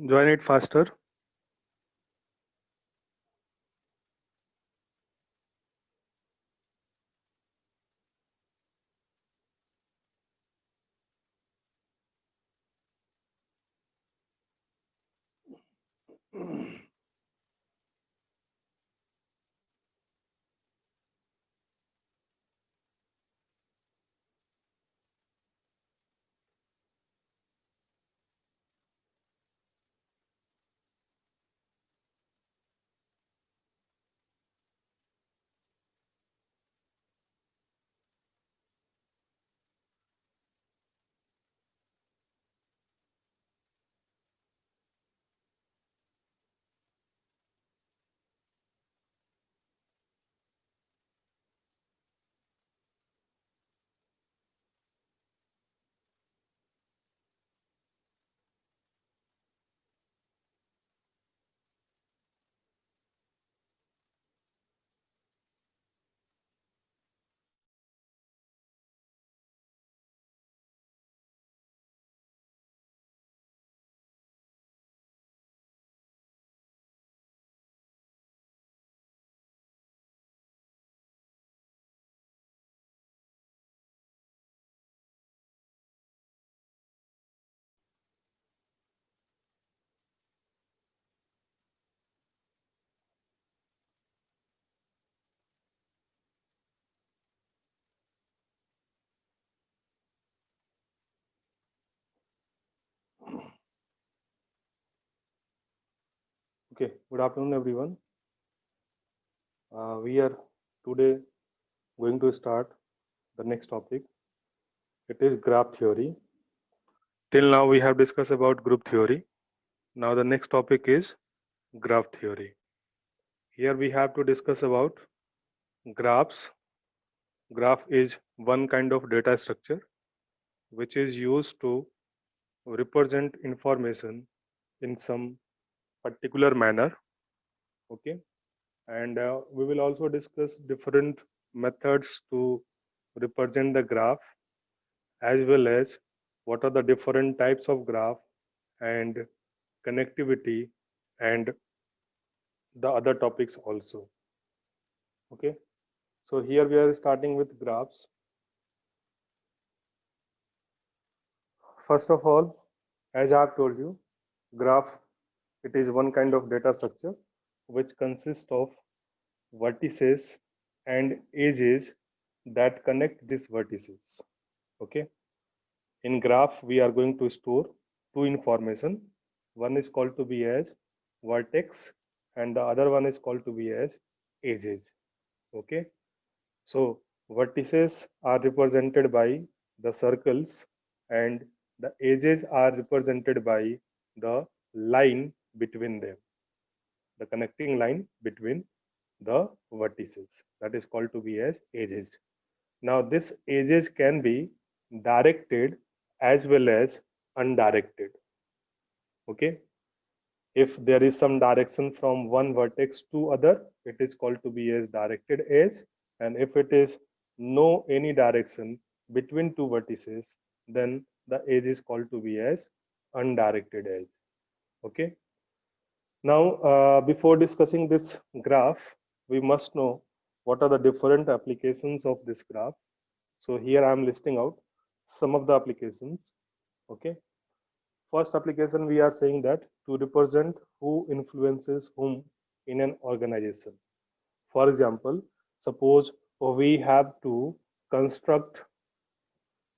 Join it faster. Okay, good afternoon, everyone. We are today going to start the next topic. It is graph theory. Till now, we have discussed about group theory. Now, the next topic is graph theory. Here we have to discuss about graphs. Graph is one kind of data structure which is used to represent information in some particular manner. Okay, and we will also discuss different methods to represent the graph, as well as what are the different types of graph and connectivity and the other topics also. Okay, so here we are starting with graphs. First of all, as I have told you, graph, it is one kind of data structure which consists of vertices and edges that connect these vertices. Okay, in graph we are going to store two information. One is called to be as vertex and the other one is called to be as edges. Okay, so vertices are represented by the circles and the edges are represented by the line between them, the connecting line between the vertices, that is called to be as edges. Now this edges can be directed as well as undirected. Okay, if there is some direction from one vertex to other, it is called to be as directed edge, and if it is no any direction between two vertices, then the edge is called to be as undirected edge. Okay, now before discussing this graph, we must know what are the different applications of this graph. So here I am listing out some of the applications. Okay, first application, we are saying that to represent who influences whom in an organization. For example, suppose we have to construct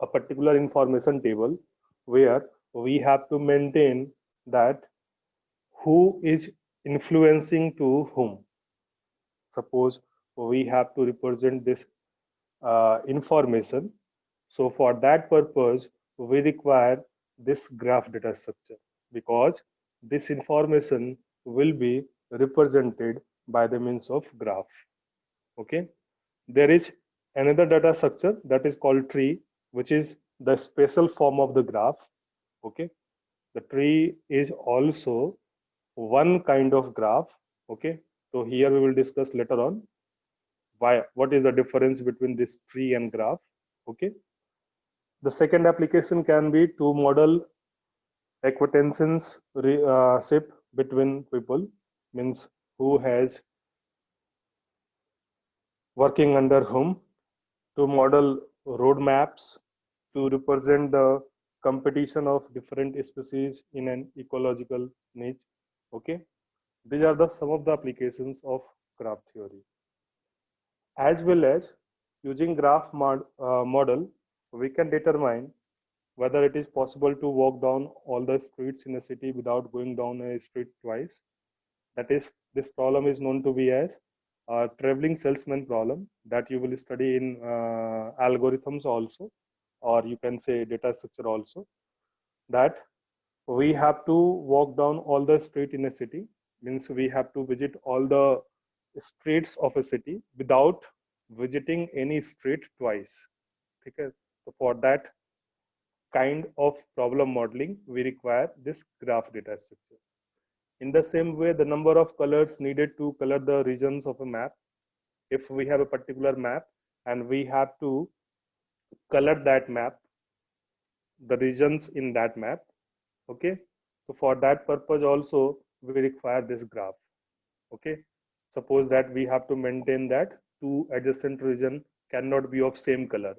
a particular information table where we have to maintain that who is influencing to whom. Suppose we have to represent this information. So for that purpose, we require this graph data structure, because this information will be represented by the means of graph. Okay, there is another data structure that is called tree, which is the special form of the graph. Okay, the tree is also one kind of graph. Okay, so here we will discuss later on what is the difference between this tree and graph. Okay, the second application can be to model acquaintanceship between people, means who has working under whom, to model roadmaps, to represent the competition of different species in an ecological niche. Okay, these are the some of the applications of graph theory. As well as using model, we can determine whether it is possible to walk down all the streets in a city without going down a street twice. That is, this problem is known to be as traveling salesman problem, that you will study in algorithms also, or you can say data structure also, that we have to walk down all the street in a city, means we have to visit all the streets of a city without visiting any street twice. Okay? So for that kind of problem modeling, we require this graph data structure. In the same way, the number of colors needed to color the regions of a map, if we have a particular map and we have to color that map, the regions in that map, okay, so for that purpose also we require this graph. Okay, suppose that we have to maintain that two adjacent region cannot be of same color.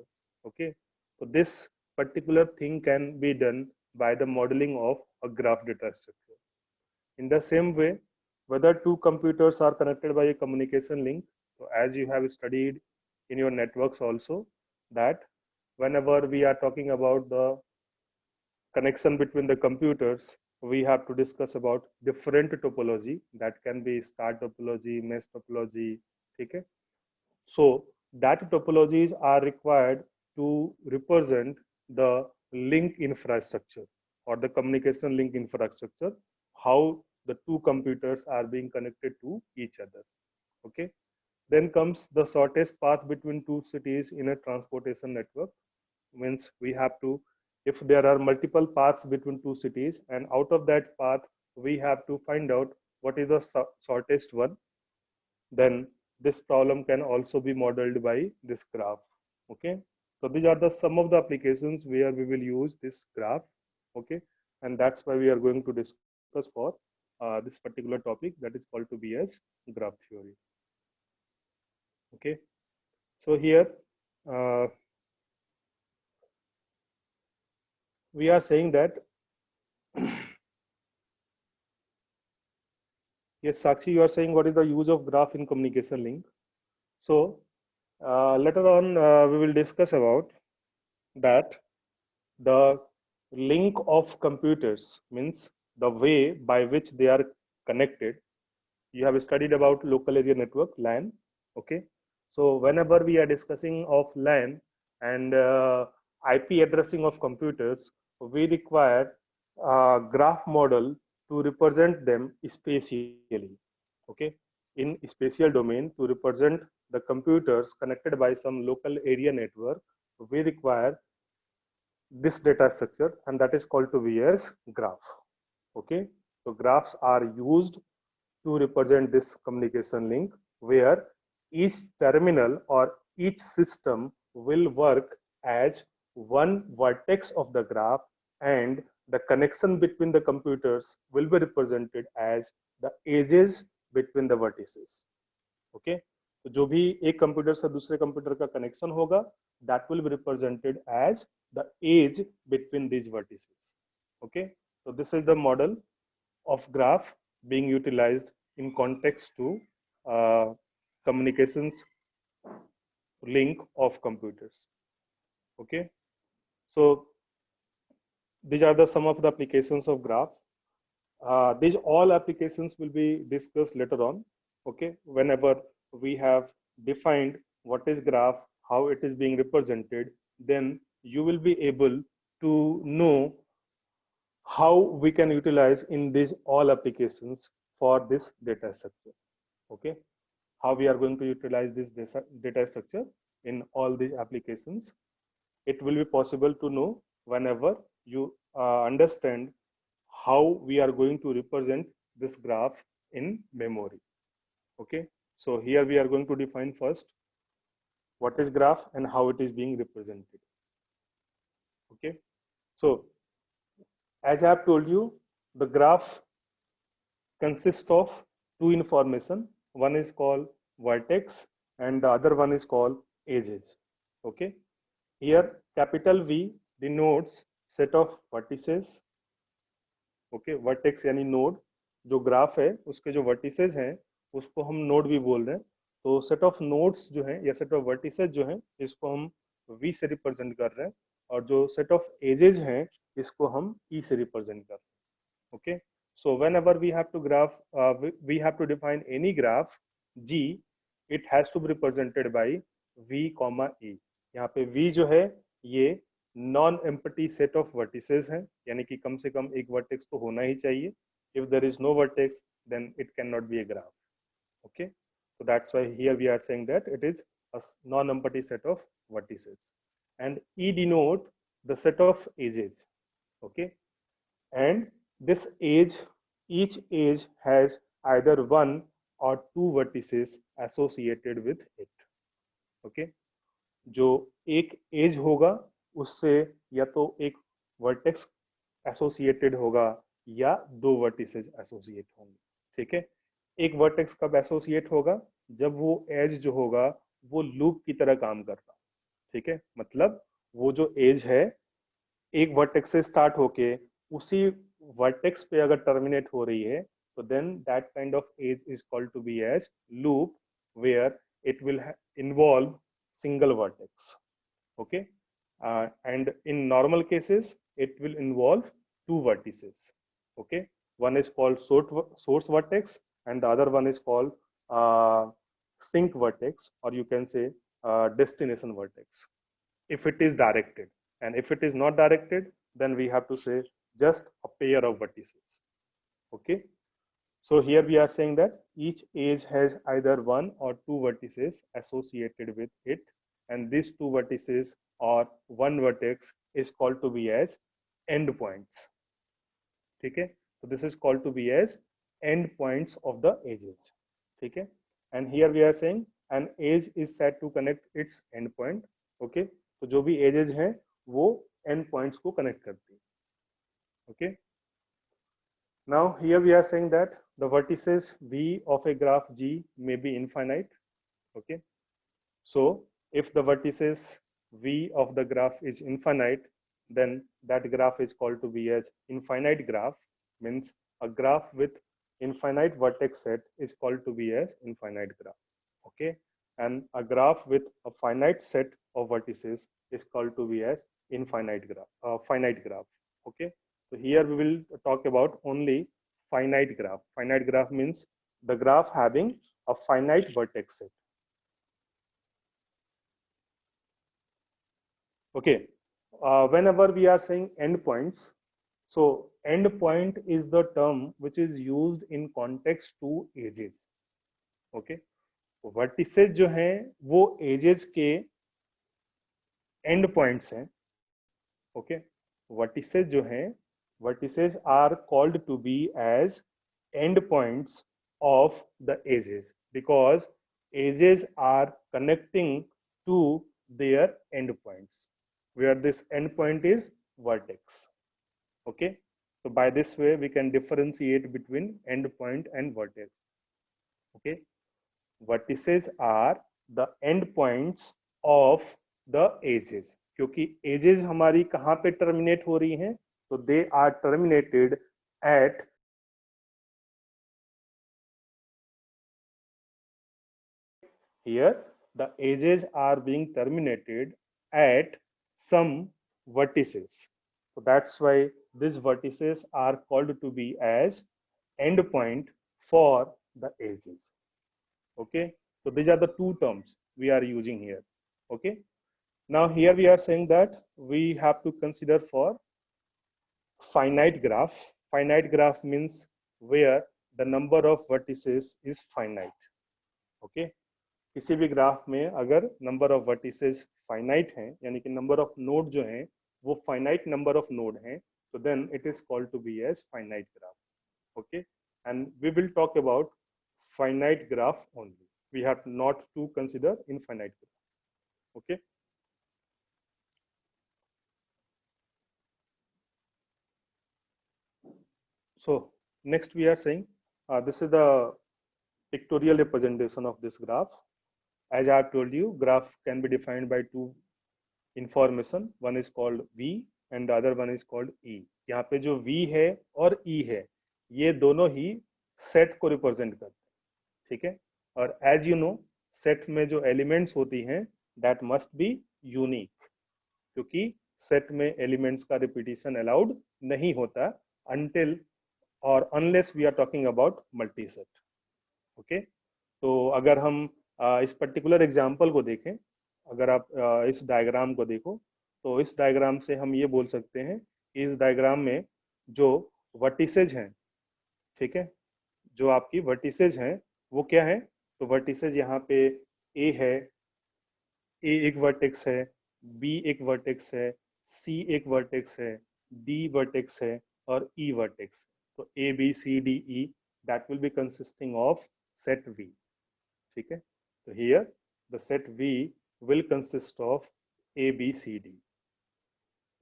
Okay, so this particular thing can be done by the modeling of a graph data structure. In the same way, whether two computers are connected by a communication link, so as you have studied in your networks also, that whenever we are talking about the connection between the computers, we have to discuss about different topology, that can be star topology, mesh topology. Okay, so that topologies are required to represent the link infrastructure or the communication link infrastructure, how the two computers are being connected to each other. Okay, then comes the shortest path between two cities in a transportation network, means we have to, if there are multiple paths between two cities and out of that path we have to find out what is the shortest one, then this problem can also be modeled by this graph. Okay, so these are the some of the applications where we will use this graph. Okay, and that's why we are going to discuss for this particular topic, that is called to be as graph theory. Okay, so here uh, we are saying that yes, Sakshi, you are saying what is the use of graph in communication link. So later on, we will discuss about that the link of computers, means the way by which they are connected. You have studied about local area network, LAN. Okay, so whenever we are discussing of LAN and IP addressing of computers, we require a graph model to represent them spatially. Okay, in spatial domain, to represent the computers connected by some local area network, we require this data structure, and that is called to be as graph. Okay, so graphs are used to represent this communication link, where each terminal or each system will work as one vertex of the graph, and the connection between the computers will be represented as the edges between the vertices. Okay, तो जो भी एक computer से दूसरे computer का connection होगा, that will be represented as the edge between these vertices. Okay, so this is the model of graph being utilized in context to communications link of computers. Okay, so these are the some of the applications of graph. These all applications will be discussed later on. Okay, whenever we have defined what is graph, how it is being represented, then you will be able to know how we can utilize in these all applications for this data structure. Okay, how we are going to utilize this data structure in all these applications. It will be possible to know whenever you understand how we are going to represent this graph in memory. Okay, so here we are going to define first what is graph and how it is being represented. Okay, so as I have told you, the graph consists of two information. One is called vertex and the other one is called edges. Okay. Here capital V denotes set of vertices. Okay vertex यानी node जो graph है उसके जो vertices हैं उसको हम node भी बोल रहे हैं तो सेट ऑफ नोड्स जो है या सेट ऑफ वर्टिसेस जो है इसको हम वी से रिप्रेजेंट कर रहे हैं और जो सेट ऑफ एजेस हैं इसको हम ई से रिप्रेजेंट कर रहे हैं okay so whenever we have to graph we have to define any graph G it has to be represented by V comma E यहाँ पे वी जो है ये non empty set of vertices हैं यानी कि कम से कम एक वर्टेक्स तो होना ही चाहिए if there is no vertex then it cannot be a graph okay so that's why here we are saying that it is a non-empty set of vertices and e denote the set of edges okay and this edge each edge has either one or two vertices associated with it okay जो एक as होगा उससे या तो एक vertex associated होगा या दो वर्टिसेज एसोसिएट होंगे ठीक है एक वर्टेक्स कब एसोसिएट होगा जब वो एज जो होगा वो लूप की तरह काम करता ठीक है मतलब वो जो एज है एक वर्टेक्स से स्टार्ट होके उसी वर्टेक्स पे अगर टर्मिनेट हो रही है तो then that kind of edge is called to be as loop where it will involve single vertex okay and in normal cases it will involve two vertices okay one is called source vertex and the other one is called sink vertex or you can say destination vertex if it is directed and if it is not directed then we have to say just a pair of vertices okay so here we are saying that each edge has either one or two vertices associated with it and these two vertices or one vertex is called to be as endpoints ठीक है so this is called to be as endpoints of the edges ठीक है and here we are saying an edge is said to connect its endpoint okay तो जो भी edges हैं वो endpoints को connect करती है okay now here we are saying that the vertices v of a graph G may be infinite okay so if the vertices v of the graph is infinite then that graph is called to be as infinite graph means a graph with infinite vertex set is called to be as infinite graph okay and a graph with a finite set of vertices is called to be as infinite graph finite graph okay so here we will talk about only finite graph finite graph means the graph having a finite vertex set okay whenever we are saying endpoints so endpoint is the term which is used in context to edges okay vertices जो हैं वो edges के end points हैं okay vertices जो हैं vertices are called to be as end points of the edges because edges are connecting to their end points where this end point is vertex okay so by this way we can differentiate between end point and vertex okay vertices are the end points of the edges क्योंकि edges हमारी कहाँ पे terminate हो रही हैं तो they are terminated at here the edges are being terminated at some vertices so that's why these vertices are called to be as endpoint for the edges okay so these are the two terms we are using here okay now here we are saying that we have to consider for finite graph finite graph means where the number of vertices is finite okay किसी भी graph में अगर number of vertices finite हैं यानी कि number of node जो हैं वो फाइनाइट नंबर ऑफ नोड हैं तो then it is called to be as finite graph okay and we will talk about finite graph only we have not to consider infinite graph okay So next we are saying this is the pictorial representation of this graph. As I have told you, graph can be defined by two information. One is called V and the other one is called E. यहाँ पे जो V है और E है, ये दोनों ही set को represent करते हैं, ठीक है। और एज यू नो, सेट में जो एलिमेंट्स होती हैं दैट मस्ट बी यूनिक, क्योंकि सेट में एलिमेंट्स का रिपीटिशन अलाउड नहीं होता अनटिल और unless we are talking about multi set. Okay, तो अगर हम इस पर्टिकुलर एग्जांपल को देखें, अगर आप इस डायग्राम को देखो, तो इस डायग्राम से हम ये बोल सकते हैं कि इस डायग्राम में जो वर्टिसेज हैं, ठीक है, जो आपकी वर्टिसेज हैं वो क्या है। तो वर्टिसेज यहाँ पे ए है, ए एक वर्टेक्स है, बी एक वर्टेक्स है, सी एक वर्टेक्स है, डी वर्टेक्स है और ई वर्टेक्स। तो A B C D E that will be consisting of set V, ठीक है। तो here the set V will consist of A B C D,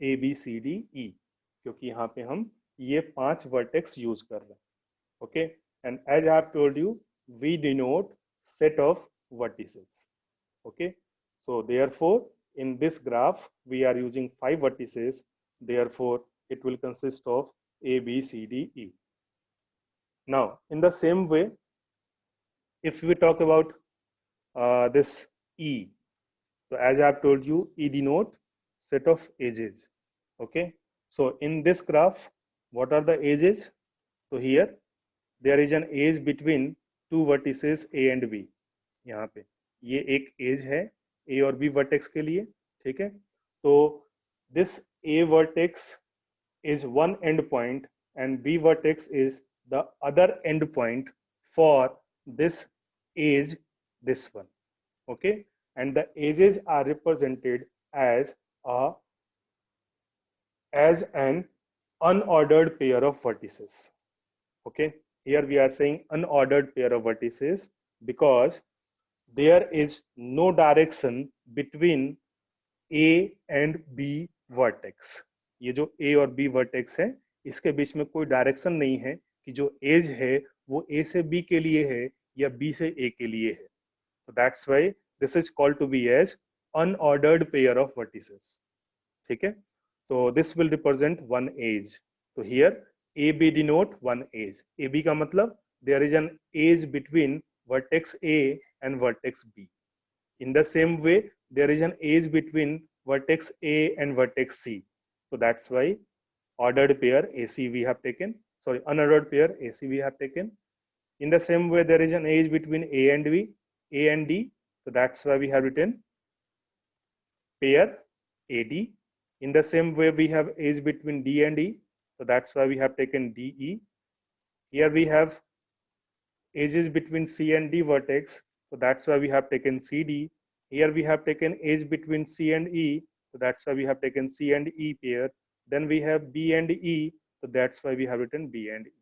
A B C D E, क्योंकि यहाँ पे हम ये 5 वर्टेक्स यूज कर रहे हैं। Okay, and as I have told you, we denote set of vertices. Okay, so therefore in this graph we are using 5 vertices, therefore it will consist of A, B, C, D, E. Now in the same way, if we talk about this E, so as I have told you, E denote set of edges. Okay, so in this graph, what are the edges? So here there is an edge between two vertices A and B. यहाँ पे ये एक as है ए और B vertex के लिए, ठीक है। तो this A vertex is one end point and B vertex is the other end point for this edge, this one. Okay, and the edges are represented as an unordered pair of vertices. Okay, here we are saying unordered pair of vertices because there is no direction between A and B vertex. ये जो A और B vertex है, इसके बीच में कोई direction नहीं है कि जो एज है वो A से B के लिए है या B से A के लिए है। So that's why this is called to be as unordered pair of vertices, ठीक है। तो this will represent one edge. तो here AB denote one edge. AB का मतलब there is an edge between vertex A and vertex B. In the same way, there is an edge between vertex A and vertex C. So that's why ordered pair AC we have taken. Sorry, unordered pair AC we have taken. In the same way, there is an edge between A and B, A and D. So that's why we have written pair AD. In the same way, we have edge between D and E. So that's why we have taken DE. Here we have edges between C and D vertex. So that's why we have taken CD. Here we have taken edge between C and E. So that's why we have taken C and E pair. Then we have B and E. So that's why we have written B and E.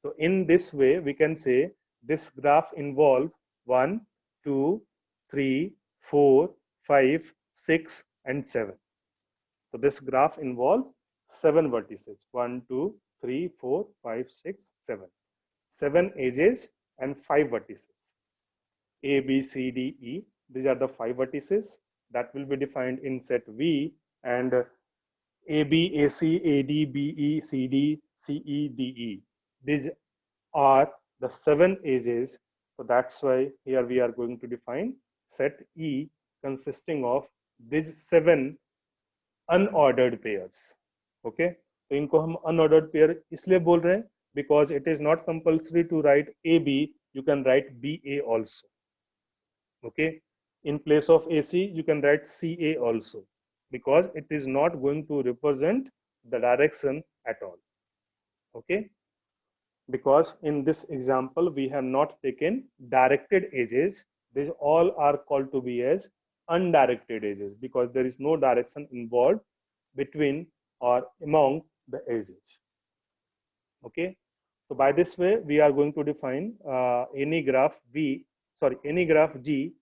So in this way, we can say this graph involves 1, 2, 3, 4, 5, 6, and 7. So this graph involves 7 vertices. 1, 2, 3, 4, 5, 6, 7. 7 edges and 5 vertices. A, B, C, D, E. These are the 5 vertices that will be defined in set V, and AB, AC, AD, BE, CD, CE, DE. These are the 7 edges. So that's why here we are going to define set E consisting of these 7 unordered pairs. Okay, तो इनको हम unordered pair इसलिए बोल रहे हैं because it is not compulsory to write AB, you can write BA also. Okay, in place of AC you can write CA also, because it is not going to represent the direction at all. Okay, because in this example we have not taken directed edges. These all are called to be as undirected edges because there is no direction involved between or among the edges. Okay, so by this way we are going to define any graph G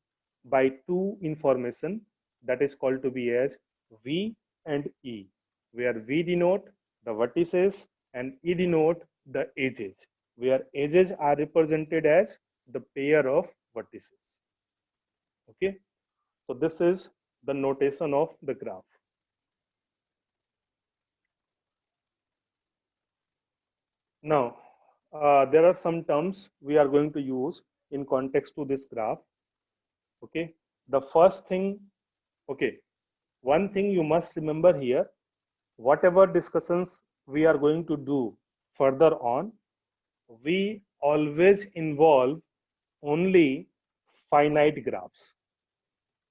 by two information that is called to be as V and E, where V denote the vertices and E denote the edges, where edges are represented as the pair of vertices. Okay, so this is the notation of the graph. Now, there are some terms we are going to use in context to this graph. Okay, the first thing, okay, one thing you must remember here, whatever discussions we are going to do further on, we always involve only finite graphs.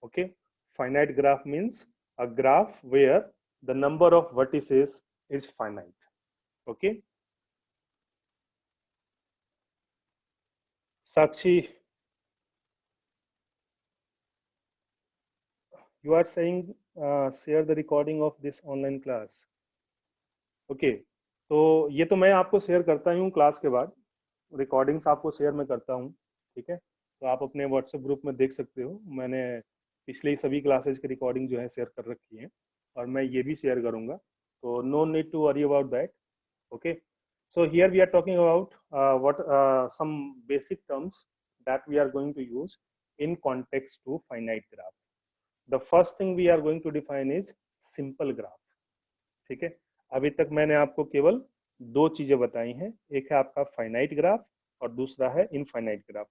Okay, finite graph means a graph where the number of vertices is finite. Okay, Sakshi, you are saying share the recording of this online class. Okay, तो ये तो मैं आपको share करता ही हूँ class के बाद, recordings आपको शेयर मैं करता हूँ, ठीक है, तो आप अपने व्हाट्सएप ग्रुप में देख सकते हो, मैंने पिछले सभी क्लासेज की रिकॉर्डिंग जो है शेयर कर रखी है और मैं ये भी शेयर करूंगा, तो no need to worry about that. Okay, so here we are talking about what some basic terms that we are going to use in context to finite graph. The first thing we are going to define is simple graph. ठीक है, अभी तक मैंने आपको केवल दो चीजें बताई हैं, एक है आपका फाइनाइट ग्राफ और दूसरा है इनफाइनाइट ग्राफ.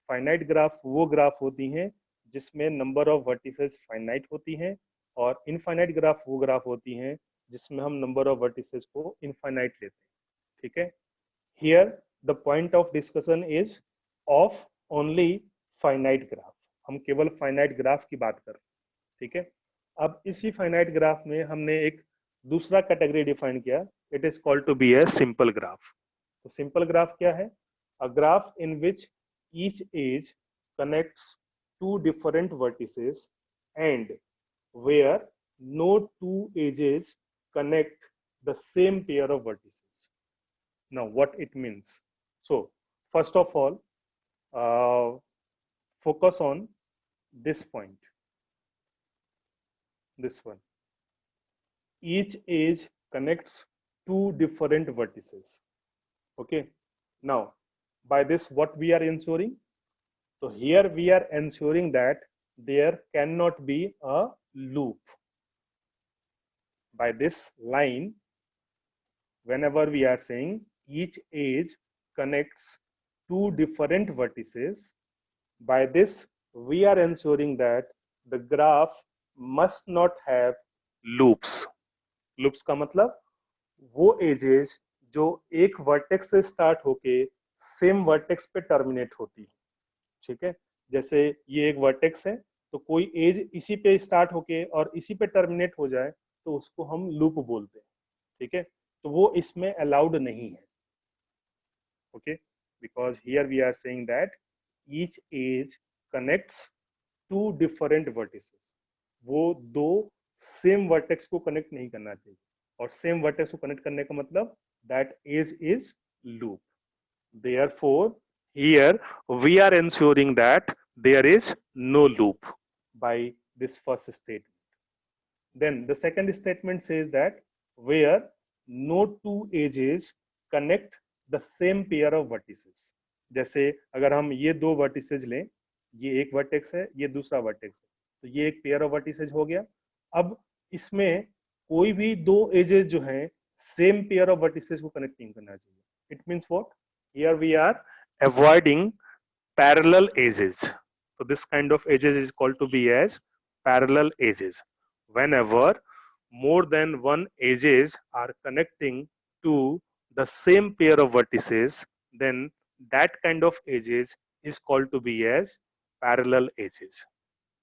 फाइनाइट ग्राफ वो ग्राफ होती हैं जिसमें नंबर ऑफ वर्टिसेस फाइनाइट होती हैं, और इनफाइनाइट ग्राफ वो ग्राफ होती हैं जिसमें हम नंबर ऑफ वर्टिसेस को इनफाइनाइट लेते हैं. ठीक है, here the point of discussion is of only finite graph. हम केवल फाइनाइट ग्राफ की बात कर रहे हैं. ठीक है, अब इसी फाइनाइट ग्राफ में हमने एक दूसरा कैटेगरी डिफाइन किया, it is called to be a simple graph. तो सिंपल ग्राफ क्या है? A graph in which each edge connects to different vertices and where no two edges connect the same pair of vertices. Now what it means? So first of all, focus on this point, this one. Each edge connects two different vertices. Okay, now by this what we are ensuring? So here we are ensuring that there cannot be a loop. By this line, whenever we are saying each edge connects two different vertices, by this we are ensuring that the graph must not have loops. Loops का मतलब वो edges जो एक vertex से start होके same vertex पे terminate होती है. ठीक है, जैसे ये एक वर्टेक्स है, तो कोई एज इसी पे स्टार्ट होके और इसी पे टर्मिनेट हो जाए तो उसको हम लूप बोलते हैं. ठीक है, तो वो इसमें अलाउड नहीं है. Okay, because here we are saying that each edge connects to different vertices. वो दो सेम वर्टेक्स को कनेक्ट नहीं करना चाहिए, और सेम वर्टेक्स को कनेक्ट करने का मतलब that edge is loop. Therefore, here we are ensuring that there is no loop by this first statement. Then the second statement says that where no two edges connect the same pair of vertices. जैसे अगर हम ये दो vertices लें, ये एक vertex है, ये दूसरा वर्टेक्स है, तो ये एक पेयर ऑफ वर्टिसेज हो गया. अब इसमें कोई भी दो एजेस जो हैं सेम पेयर ऑफ वर्टिसेज को कनेक्ट नहीं करना चाहिए. It means what? Here we are avoiding parallel edges. So this kind of edges is called to be as parallel edges. Whenever more than one edges are connecting to the same pair of vertices, then that kind of edges is called to be as parallel edges.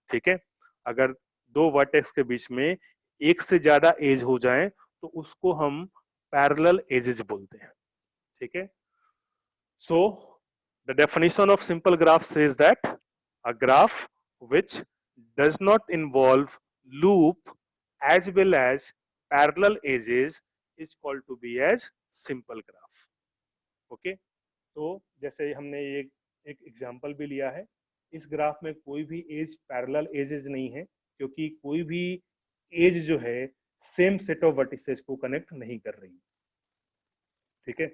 ठीक है, अगर दो vertex के बीच में एक से ज्यादा as हो जाए तो उसको हम पैरेलल एजेस बोलते हैं. ठीक है, so the definition of simple graph says that a graph which does not involve loop as well as parallel edges is called to be as simple graph. Okay, तो जैसे हमने ये एक एग्जांपल भी लिया है, इस ग्राफ में कोई भी एज पैरेलल एजेस नहीं है, क्योंकि कोई भी एज जो है सेम सेट ऑफ वर्टिसेस को कनेक्ट नहीं कर रही. ठीक है,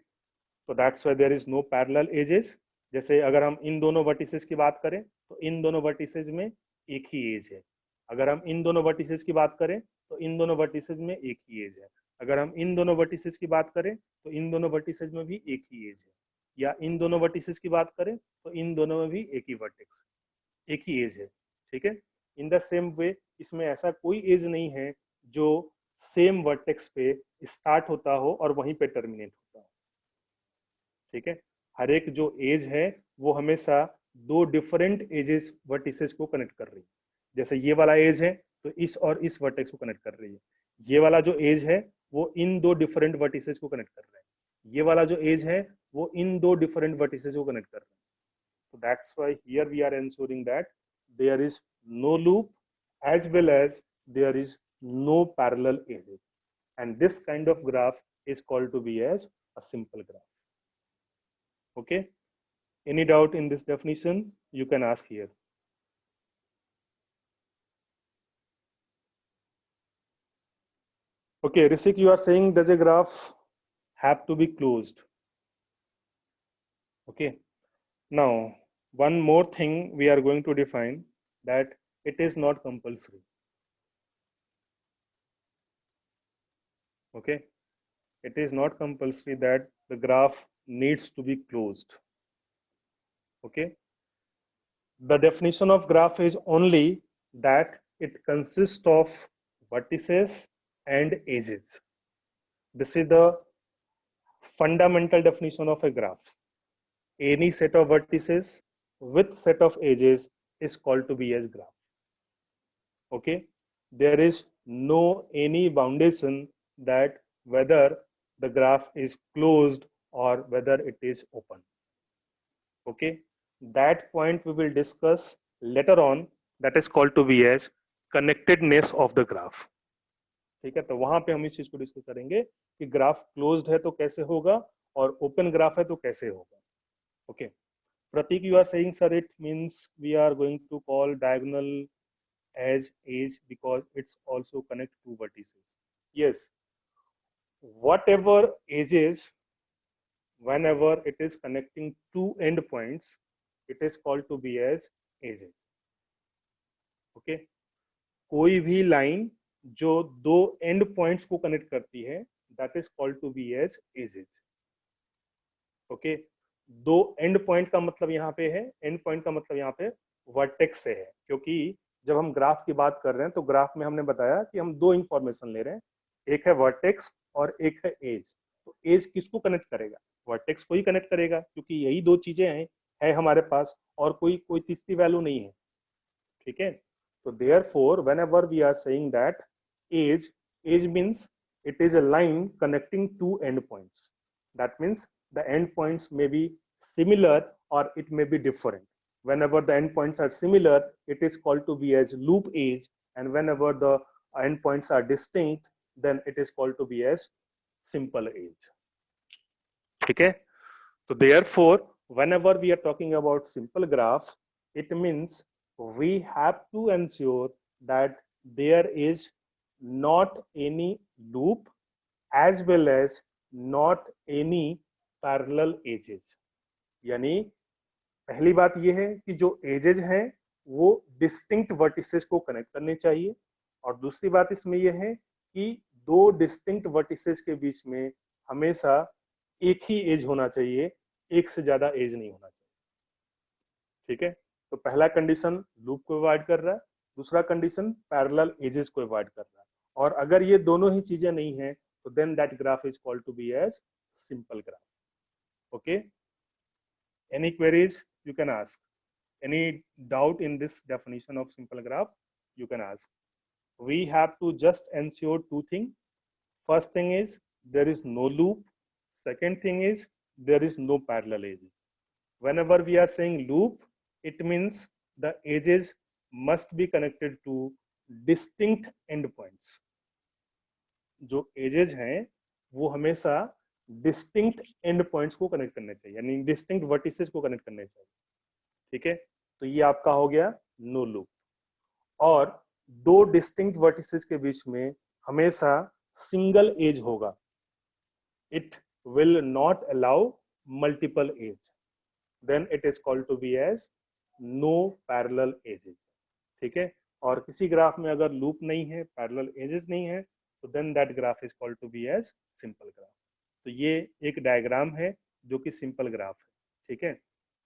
तो that's why there is no parallel edges. जैसे अगर हम इन दोनों वर्टिसेस की बात करें तो इन दोनों वर्टिसेस में एक ही एज है। अगर हम इन दोनों वर्टिसेस की बात करें तो इन दोनों वर्टिसेस में एक ही एज है। अगर हम इन दोनों वर्टिसेस की बात करें तो इन दोनों वर्टिसेस में भी एक ही एज है। या इन दोनों वर्टिसेस की बात करें तो इन दोनों में भी एक ही वर्टेक्स, एक ही एज है। ठीक है। इन द सेम वे इसमें ऐसा कोई एज नहीं है जो सेम वर्टेक्स पे स्टार्ट होता हो और वहीं पे टर्मिनेट होता हो। ठीक है। हर एक जो एज है वो हमेशा दो डिफरेंट एजेस वर्टिसेस को कनेक्ट कर रही है। जैसे ये वाला एज है तो इस और इस वर्टेक्स को कनेक्ट कर रही है। ये वाला जो एज है वो इन दो डिफरेंट वर्टिसेस को कनेक्ट कर रहा है। ये वाला जो एज है वो इन दो डिफरेंट वर्टिसेस को कनेक्ट कर रहा है। So that's why here we are ensuring that there is no loop as well as there is no parallel edges. And this kind of graph is called to be as a simple graph. Okay. Any doubt in this definition? You can ask here. Okay, Risik, you are saying does a graph have to be closed? Okay. Now, one more thing we are going to define that it is not compulsory. Okay. It is not compulsory that the graph needs to be closed. Okay. The definition of graph is only that it consists of vertices and edges. This is the fundamental definition of a graph. Any set of vertices with set of edges is called to be as graph. Okay. There is no any foundation that whether the graph is closed or whether it is open. Okay. That point we will discuss later on, that is called to be as connectedness of the graph. ठीक है। तो वहां पे हम इस चीज को discuss करेंगे कि ग्राफ क्लोज्ड है तो कैसे होगा और ओपन ग्राफ है तो कैसे होगा। Okay. Prateek, you are saying sir it means we are going to call diagonal as edge because it's also connect to vertices. Yes, whatever edges, whenever it is connecting two endpoints, it is called to be as edges. Okay. कोई भी line जो दो and points को connect करती है that is called to be as edges. Okay. दो end point का मतलब यहाँ पे है, एंड पॉइंट का मतलब यहाँ पे वर्टेक्स से है, क्योंकि जब हम ग्राफ की बात कर रहे हैं तो ग्राफ में हमने बताया कि हम दो इंफॉर्मेशन ले रहे हैं, एक है वर्टेक्स और एक है एज। तो एज किसको कनेक्ट करेगा? वर्टेक्स को ही कनेक्ट करेगा, क्योंकि यही दो चीजें हैं है हमारे पास और कोई कोई तीसरी वैल्यू नहीं है। ठीक है। So therefore, whenever we are saying that edge means it is a line connecting two endpoints. That means the endpoints may be similar or it may be different. Whenever the endpoints are similar, it is called to be as loop edge, and whenever the endpoints are distinct, then it is called to be as simple edge. Okay. So therefore, whenever we are talking about simple graph, it means we have to ensure that there is not any loop as well as not any parallel edges. यानी पहली बात यह है कि जो edges हैं वो distinct vertices को कनेक्ट करने चाहिए, और दूसरी बात इसमें यह है कि दो डिस्टिंक्ट वर्टिसेस के बीच में हमेशा एक ही एज होना चाहिए, एक से ज्यादा एज नहीं होना चाहिए। ठीक है। तो पहला कंडीशन लूप को अवॉइड कर रहा है, दूसरा कंडीशन पैरेलल एजेस को अवॉइड कर रहा है, और अगर ये दोनों ही चीजें नहीं है तो then that graph is called to be as simple graph. Okay. Any queries you can ask, any doubt in this definition of simple graph you can ask. We have to just ensure two things. First thing is there is no loop, second thing is there is no parallel edges. Whenever we are saying loop, it means the edges must be connected to distinct endpoints. जो edges हैं वो हमेशा distinct and points को connect करने चाहिए, यानी distinct vertices को connect करने चाहिए। ठीक है। तो ये आपका हो गया नो लूप। और दो डिस्टिंक्ट वर्टिसेस के बीच में हमेशा सिंगल एज होगा। It will not allow multiple age, then it is called to be as no parallel edges. ठीक है, और किसी ग्राफ में अगर लूप नहीं है, पैरेलल एजेस नहीं है, तो then that graph is called to be as simple graph. तो ये एक डायग्राम है जो कि सिंपल ग्राफ है। ठीक है,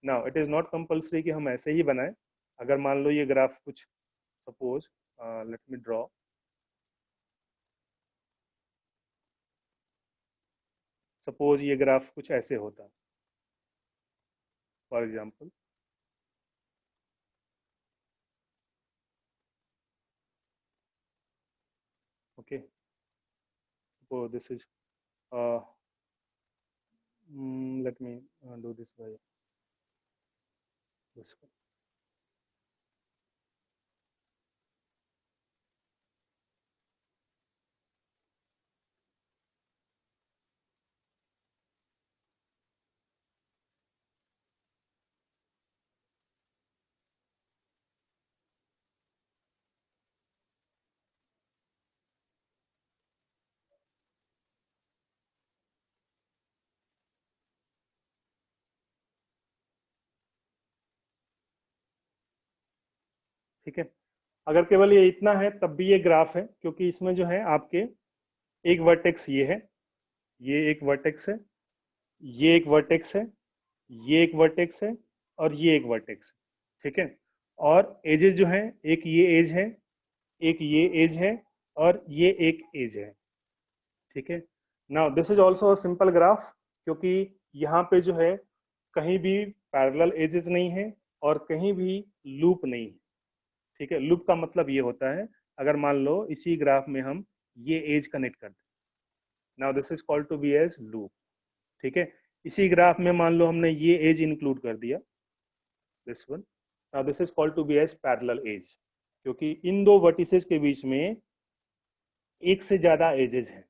now it is not compulsory कि हम ऐसे ही बनाएं। अगर मान लो ये ग्राफ कुछ, suppose let me draw, suppose ये ग्राफ कुछ ऐसे होता, for example, okay, so this is let me do this by this one. ठीक है, अगर केवल ये इतना है तब भी ये ग्राफ है, क्योंकि इसमें जो है आपके एक वर्टेक्स ये है, ये एक वर्टेक्स है, ये एक वर्टेक्स है, ये एक वर्टेक्स है, और ये एक वर्टेक्स है। ठीक है, और एजेस जो है, एक ये एज है, एक ये एज है, और ये एक एज है। ठीक है, now this is also a simple graph, क्योंकि यहाँ पे जो है कहीं भी पैरेलल एजेस नहीं है और कहीं भी लूप नहीं है। ठीक है, लूप का मतलब ये होता है, अगर मान लो इसी ग्राफ में हम ये एज कनेक्ट कर दें, now this is called to be as loop. ठीक है, इसी ग्राफ में मान लो हमने ये एज इंक्लूड कर दिया, this one, now this is called to be as parallel edge, क्योंकि इन दो वर्टिसेस के बीच में एक से ज्यादा एजेस हैं,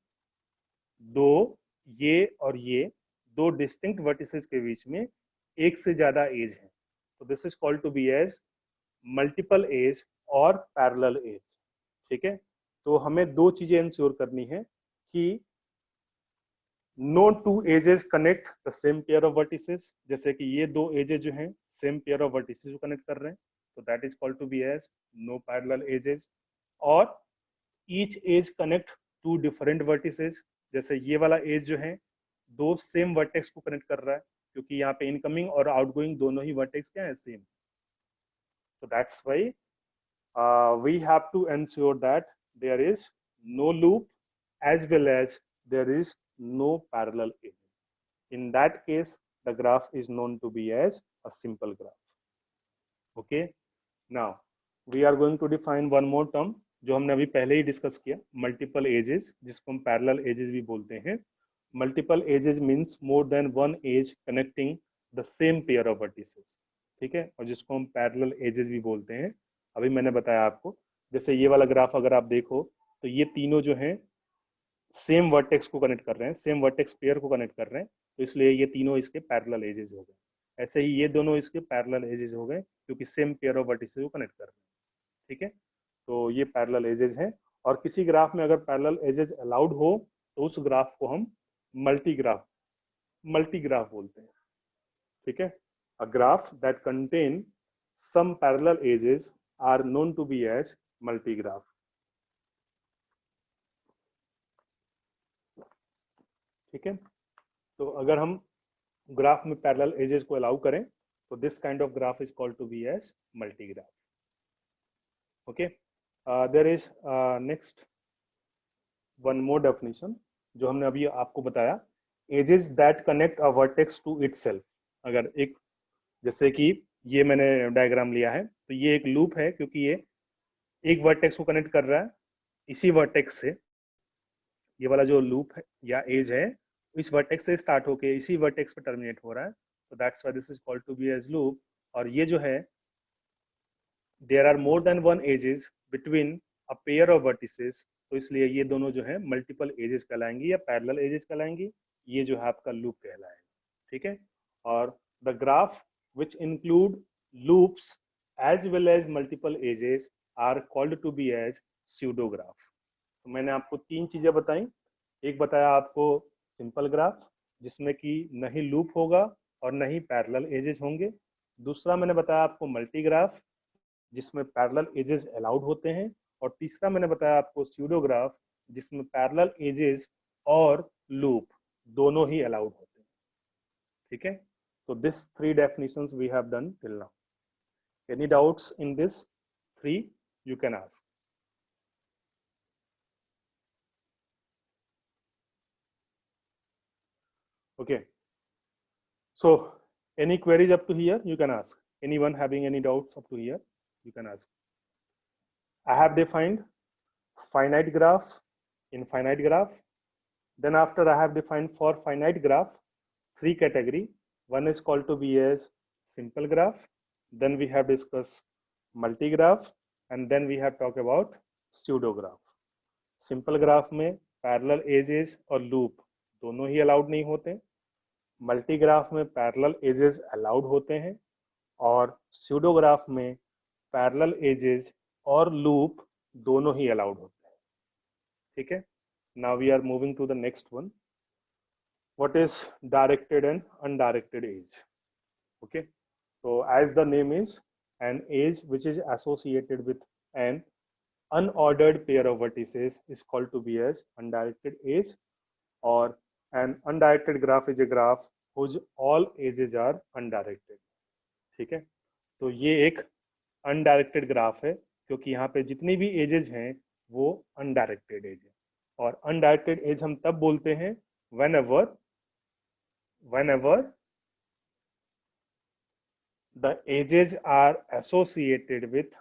दो, ये और ये दो डिस्टिंक्ट वर्टिसेस के बीच में एक से ज्यादा एज है, तो this is called to be as multiple edge और पैरेलल एज। ठीक है, तो हमें दो चीजें इंश्योर करनी है कि no two edges connect the same pair of vertices, जैसे कि ये दो एजेस जो हैं सेम पेयर ऑफ वर्टिसेस को कनेक्ट कर रहे हैं, तो that is called to be as no parallel edges. और each edge connect to different vertices, जैसे ये वाला एज जो है दो सेम वर्टेक्स को कनेक्ट कर रहा है, क्योंकि यहाँ पे इनकमिंग और आउटगोइंग दोनों ही वर्टेक्स क्या है, same. So that's why we have to ensure that there is no loop as well as there is no parallel edge. In that case, the graph is known to be as a simple graph. Okay. Now we are going to define one more term जो हमने अभी पहले ही discuss किया, multiple edges, जिसको हम parallel edges भी बोलते हैं। Multiple edges means more than one edge connecting the same pair of vertices. ठीक है, और जिसको हम पैरेलल एजेस भी बोलते हैं। अभी मैंने बताया आपको, जैसे ये वाला ग्राफ अगर आप देखो तो ये तीनों जो हैं सेम वर्टेक्स को कनेक्ट कर रहे हैं, सेम वर्टेक्स पेयर को कनेक्ट कर रहे हैं, तो इसलिए ये तीनों इसके पैरेलल एजेस हो गए। ऐसे ही ये दोनों इसके पैरेलल एजेस हो गए, क्योंकि सेम पेयर ऑफ वर्टिसेस को कनेक्ट कर रहे हैं। ठीक है, तो ये पैरेलल एजेस हैं, और किसी ग्राफ में अगर पैरेलल एजेस अलाउड हो तो उस ग्राफ को हम मल्टी ग्राफ बोलते हैं। ठीक है, a graph that contain some parallel edges are known to be as multi graph. ठीक है, तो अगर हम ग्राफ में पैरेलल एजेस को अलाउ करें तो this kind of graph is called to be as multi graph. Okay, there is next one more definition जो हमने अभी आपको बताया, edges that connect a vertex to itself. अगर एक, जैसे कि ये मैंने डायग्राम लिया है, तो ये एक लूप है, क्योंकि ये एक वर्टेक्स को कनेक्ट कर रहा है इसी वर्टेक्स से। ये वाला जो लूप है या एज है, इस वर्टेक्स से स्टार्ट होके इसी वर्टेक्स पे टर्मिनेट हो रहा है, तो that's why this is called to be as loop. और ये जो है, there are more than one edges between a pair of vertices, तो इसलिए ये दोनों जो है मल्टीपल एजेस कहलाएंगी या पैरेलल एजेस कहलाएंगी। ये जो है आपका लूप कहलाएगा। ठीक है, और the graph which include loops as well as multiple edges are called to be as pseudograph. तो मैंने आपको तीन चीजें बताई, एक बताया आपको सिंपल ग्राफ, जिसमें कि न ही लूप होगा और न ही पैरेलल एजेस होंगे। दूसरा मैंने बताया आपको मल्टीग्राफ, जिसमें पैरेलल एजेस अलाउड होते हैं। और तीसरा मैंने बताया आपको स्यूडोग्राफ, जिसमें पैरेलल एजेस और लूप दोनों ही अलाउड होते हैं। ठीक है, तो this three definitions we have done till now. Any doubts in this three you can ask. Okay, so any queries up to here you can ask. Anyone having any doubts up to here you can ask. I have defined finite graph, infinite graph. Then after I have defined for finite graph three category. One is called to be as simple graph. Then we have discussed multigraph, and then we have talked about pseudograph. Simple graph में parallel edges और loop दोनों ही allowed नहीं होते। मल्टीग्राफ में parallel edges allowed होते हैं और स्यूडोग्राफ में पैरेलल एजेस और लूप दोनों ही अलाउड होते हैं। ठीक है, now we are moving to the next one. What is directed and undirected edge? Okay, so as the name is, an edge which is associated with an unordered pair of vertices is called to be as undirected edge, or an undirected graph is a graph whose all edges are undirected. ठीक है, तो ये एक undirected graph है क्योंकि यहाँ पे जितनी भी एजेस हैं वो अनडायरेक्टेड एज है। और अनडायरेक्टेड एज हम तब बोलते हैं whenever the edges are associated with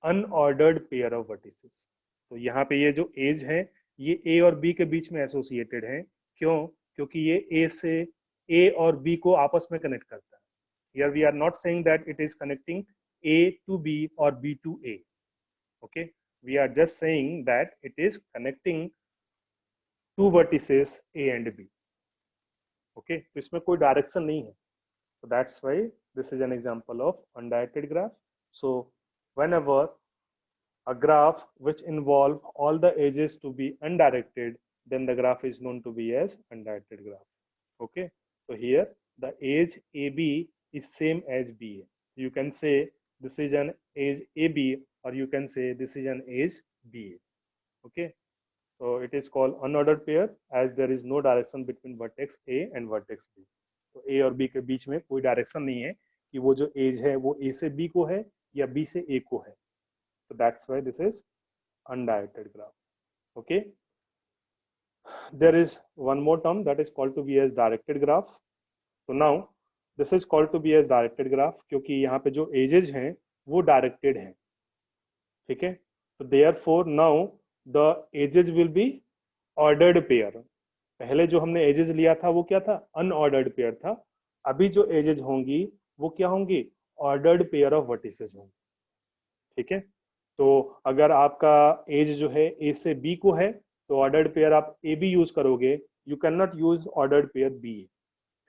unordered pair of vertices। तो यहाँ पे ये जो एज है ये ए और बी के बीच में एसोसिएटेड है। क्यों? क्योंकि ये ए से ए और बी को आपस में कनेक्ट करता है। Here we are not saying that it is connecting A to B or B to A. Okay, we are just saying that it is connecting two vertices A and B. Okay, तो इसमें कोई direction नहीं है। So that's why this is an example of undirected graph. So whenever a graph which involve all the edges to be undirected, then the graph is known to be as undirected graph. Okay, so here the edge AB is same as BA. You can say this is an edge AB, or you can say this is an edge BA. Okay, so it is called unordered pair as there is no direction between vertex A and vertex B. तो A और B के बीच में कोई direction नहीं है कि वो जो एज है वो A से B को है या B से A को है। So that's why this is undirected graph. Okay, there is one more term that is called to be as directed graph. So now this is called to be as directed graph क्योंकि यहाँ पे जो edges हैं वो directed हैं। ठीक है, तो therefore now the edges will be ordered pair. पहले जो हमने एजेस लिया था वो क्या था? अनऑर्डर्ड पेयर था। अभी जो एजेस होंगी वो क्या होंगी? ऑर्डर्ड पेयर ऑफ वर्टिसेस होंगी। ठीक है, तो अगर आपका एज जो है ए से बी को है तो ऑर्डर्ड पेयर आप ए बी यूज करोगे। You can not use ordered pair B,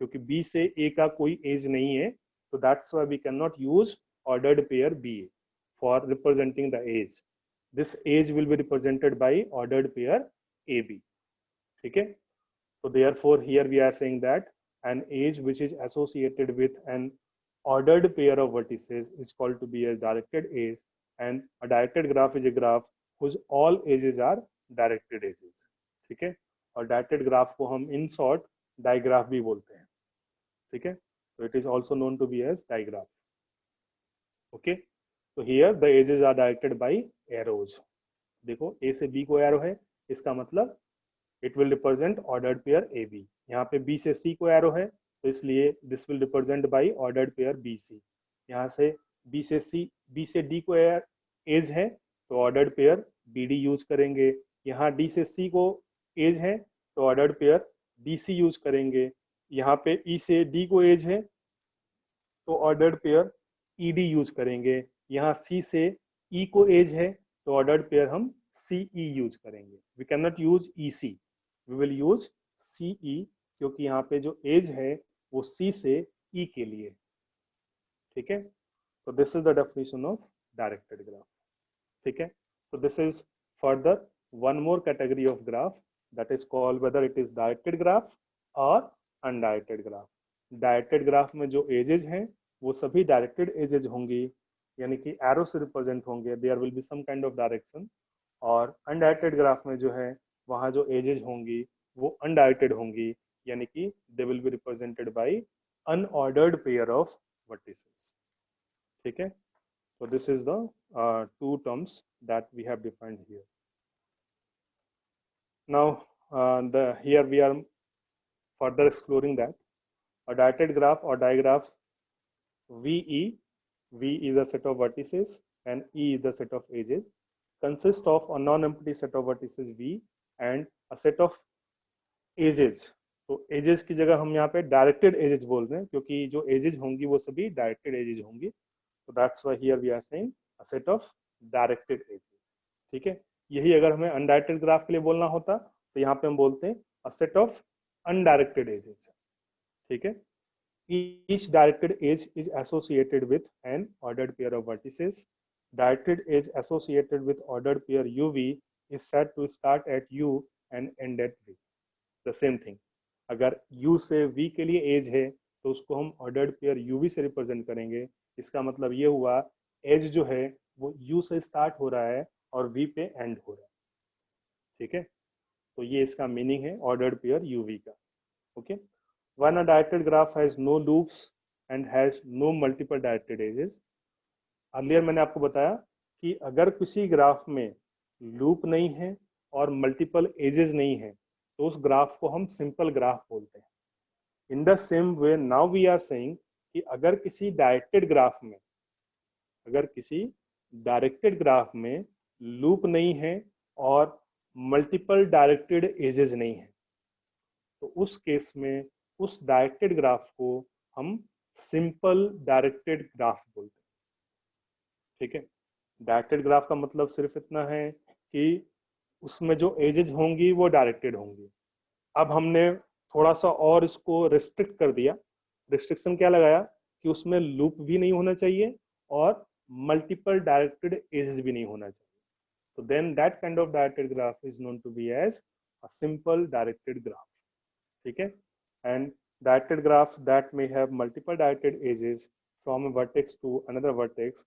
क्योंकि बी से ए का कोई एज नहीं है। तो that's why we can not use ordered pair B for representing the edge. This edge will be represented by ordered pair A B. ठीक है, so therefore here we are saying that an edge which is associated with an ordered pair of vertices is called to be a directed edge, and a directed graph is a graph whose all edges are directed edges. ठीक है, और directed graph को हम in short digraph भी बोलते हैं। ठीक है, so it is also known to be as digraph. Okay, so here the edges are directed by arrows. देखो A से B को एरो है, इसका मतलब it will represent ordered pair A B. यहाँ पे बी से सी को एरो है तो इसलिए this will represent by ordered pair B C. यहाँ से बी से सी, बी से डी को एज है तो ordered pair B D use करेंगे। यहाँ डी से सी को एज है तो ordered pair D C use करेंगे। यहाँ पे ई से डी को एज है तो ordered pair E D use करेंगे। यहाँ सी से ई को एज है तो ऑर्डर्ड पेयर हम सी ई यूज करेंगे। We can not use E C, we will use CE क्योंकि यहाँ पे जो एज है वो C से E के लिए। ठीक है, तो this is the definition of directed graph. ठीक है, तो this is further one more category of graph that is called whether it is directed graph or undirected graph. Directed graph में जो एजेस हैं वो सभी डायरेक्टेड एजेस होंगी, यानी कि एरो से रिप्रेजेंट होंगे, there will be some kind of direction. और अनडायरेक्टेड ग्राफ में जो है वहाँ जो एजेस होंगी वो अनडायरेक्टेड होंगी, यानी कि they will be represented bye unordered pair of vertices. ठीक है, so this is the two terms that we have defined here. Now the here we are further exploring that a directed graph or digraph VE, V is a set of vertices and E is the set of edges, consists of a non-empty set of vertices V and a set of edges. तो edges की जगह हम यहाँ पे directed edges बोल रहे हैं, क्योंकि जो एजेस होंगी वो सभी डायरेक्टेड एजेस होंगी। तो that's why here we are saying a set of directed edges. ठीक है, यही अगर हमें अनडायरेक्टेड ग्राफ के लिए बोलना होता तो यहाँ पे हम बोलते हैं a set of undirected edges. ठीक है, each directed edge is associated with an ordered pair of vertices. Directed edge associated with ordered pair UV is said to start at U and end at V. The same thing, अगर U से V के लिए as है तो उसको हम ordered pair UV से represent करेंगे। इसका मतलब ये हुआ एज जो है वो U से स्टार्ट हो रहा है और V पे एंड हो रहा है। ठीक है, तो ये इसका मीनिंग है ऑर्डर्ड पेयर UV का। Okay, when a directed graph has no loops and has no multiple directed edges, earlier मैंने आपको बताया कि अगर किसी ग्राफ में लूप नहीं है और मल्टीपल एजेस नहीं है तो उस ग्राफ को हम सिंपल ग्राफ बोलते हैं। In the same way now we are saying कि अगर किसी डायरेक्टेड ग्राफ में, अगर किसी डायरेक्टेड ग्राफ में लूप नहीं है और मल्टीपल डायरेक्टेड एजेस नहीं है तो उस केस में उस डायरेक्टेड ग्राफ को हम सिंपल डायरेक्टेड ग्राफ बोलते हैं। ठीक है, डायरेक्टेड ग्राफ का मतलब सिर्फ इतना है कि उसमें जो एजेस होंगी वो डायरेक्टेड होंगी। अब हमने थोड़ा सा और इसको रिस्ट्रिक्ट कर दिया। रिस्ट्रिक्शन क्या लगाया कि उसमें लूप भी नहीं होना चाहिए और मल्टीपल डायरेक्टेड एजेस भी नहीं होना चाहिए। तो then that kind of directed graph is known to be as a simple directed graph. ठीक है, and directed graphs that may have multiple directed edges from a vertex to another vertex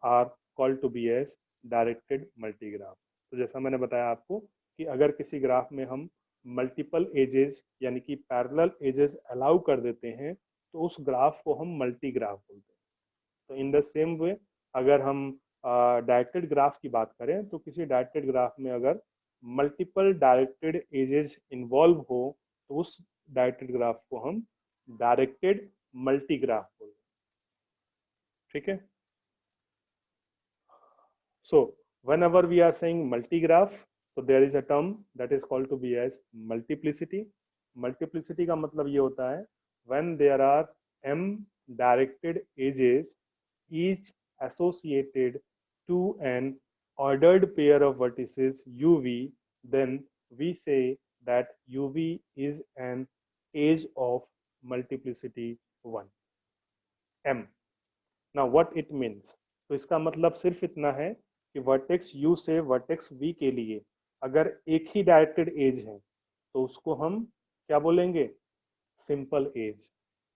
are called to be as directed multigraph। तो जैसा मैंने बताया आपको कि अगर किसी ग्राफ में हम मल्टीपल एजेस यानी कि पैरेलल एजेस अलाउ कर देते हैं तो उस ग्राफ को हम मल्टी ग्राफ बोलते हैं। तो इन द सेम वे अगर हम डायरेक्टेड ग्राफ की बात करें तो किसी डायरेक्टेड ग्राफ में अगर मल्टीपल डायरेक्टेड एजेस इन्वॉल्व हो तो उस डायरेक्टेड ग्राफ को हम डायरेक्टेड मल्टीग्राफ बोलते हैं। ठीक है, so whenever we are saying multigraph so there is a term that is called to be as multiplicity। multiplicity का मतलब ये होता है when there are m directed edges each associated to an ordered pair of vertices uv, then we say that uv is an edge of multiplicity 1 m। now what it means, तो इसका मतलब सिर्फ इतना है कि वर्टेक्स u से vertex v के लिए अगर एक ही डायरेक्टेड एज है तो उसको हम क्या बोलेंगे, सिंपल एज।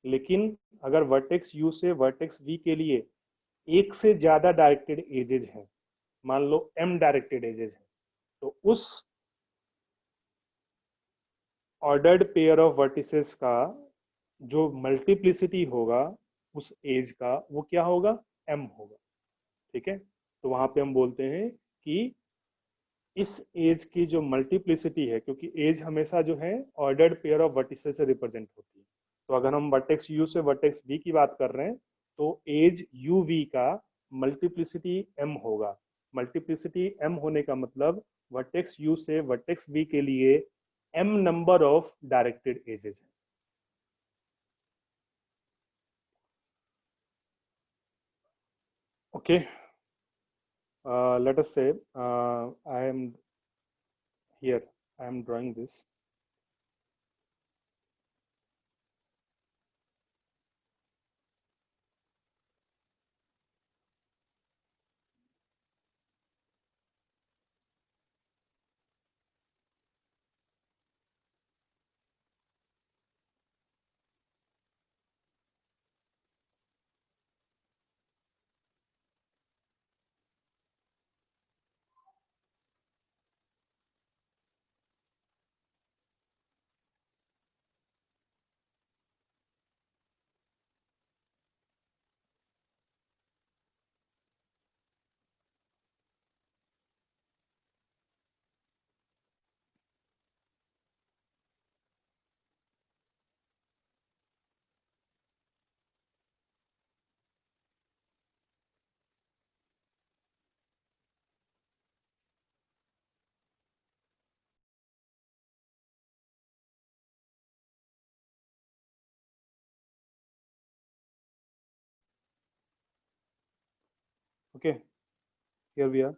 लेकिन अगर वर्टेक्स u से वर्टेक्स v के लिए एक से ज्यादा डायरेक्टेड एजेस हैं, मान लो m डायरेक्टेड एजेस हैं, तो उस ऑर्डर्ड पेयर ऑफ वर्टिसेस का जो मल्टीप्लिसिटी होगा उस एज का वो क्या होगा, m होगा। ठीक है, तो वहां पे हम बोलते हैं कि इस एज की जो मल्टीप्लिसिटी है, क्योंकि एज हमेशा जो है ऑर्डर्ड पेयर ऑफ वर्टिसेस से रिप्रेजेंट होती है, तो अगर हम वर्टेक्स u से वर्टेक्स v की बात कर रहे हैं तो एज u v का मल्टीप्लिसिटी m होगा। मल्टीप्लिसिटी m होने का मतलब वर्टेक्स u से वर्टेक्स v के लिए m number of directed edges है। Okay, let us say I am here, I am drawing this। Okay, here we are.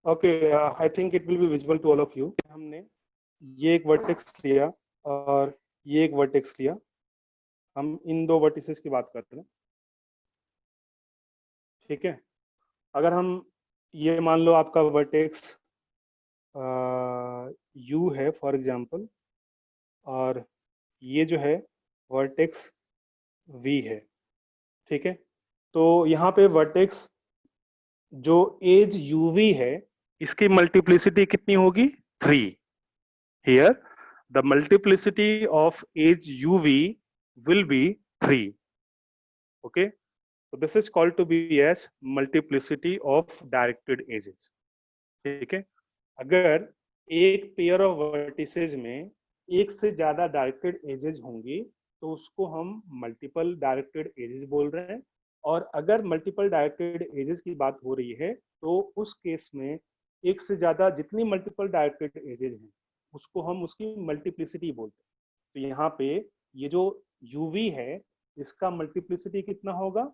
Okay, I think it will be visible to all of you. हमने ये एक vertex लिया और ये एक vertex लिया, हम इन दो वर्टिसेस की बात करते हैं, ठीक है। अगर हम ये मान लो आपका वर्टेक्स यू है फॉर एग्जांपल, और ये जो है वर्टेक्स वी है, ठीक है। तो यहाँ पे वर्टेक्स जो एज यूवी है, इसकी मल्टीप्लिसिटी कितनी होगी? 3। Here the multiplicity of edge UV will be 3। Okay, so this is called to be as multiplicity of directed edges, ठीक है। अगर एक पेयर ऑफ वर्टिसेस में एक से ज्यादा डायरेक्टेड एजेस होंगी तो उसको हम मल्टीपल डायरेक्टेड एजेस बोल रहे हैं। और अगर मल्टीपल डायरेक्टेड एजेस की बात हो रही है तो उस केस में एक से ज्यादा जितनी मल्टीपल डायरेक्टेड एजेस हैं उसको हम उसकी मल्टीप्लिसिटी बोलते हैं। तो यहाँ पे ये जो यूवी है इसका मल्टीप्लिसिटी कितना होगा?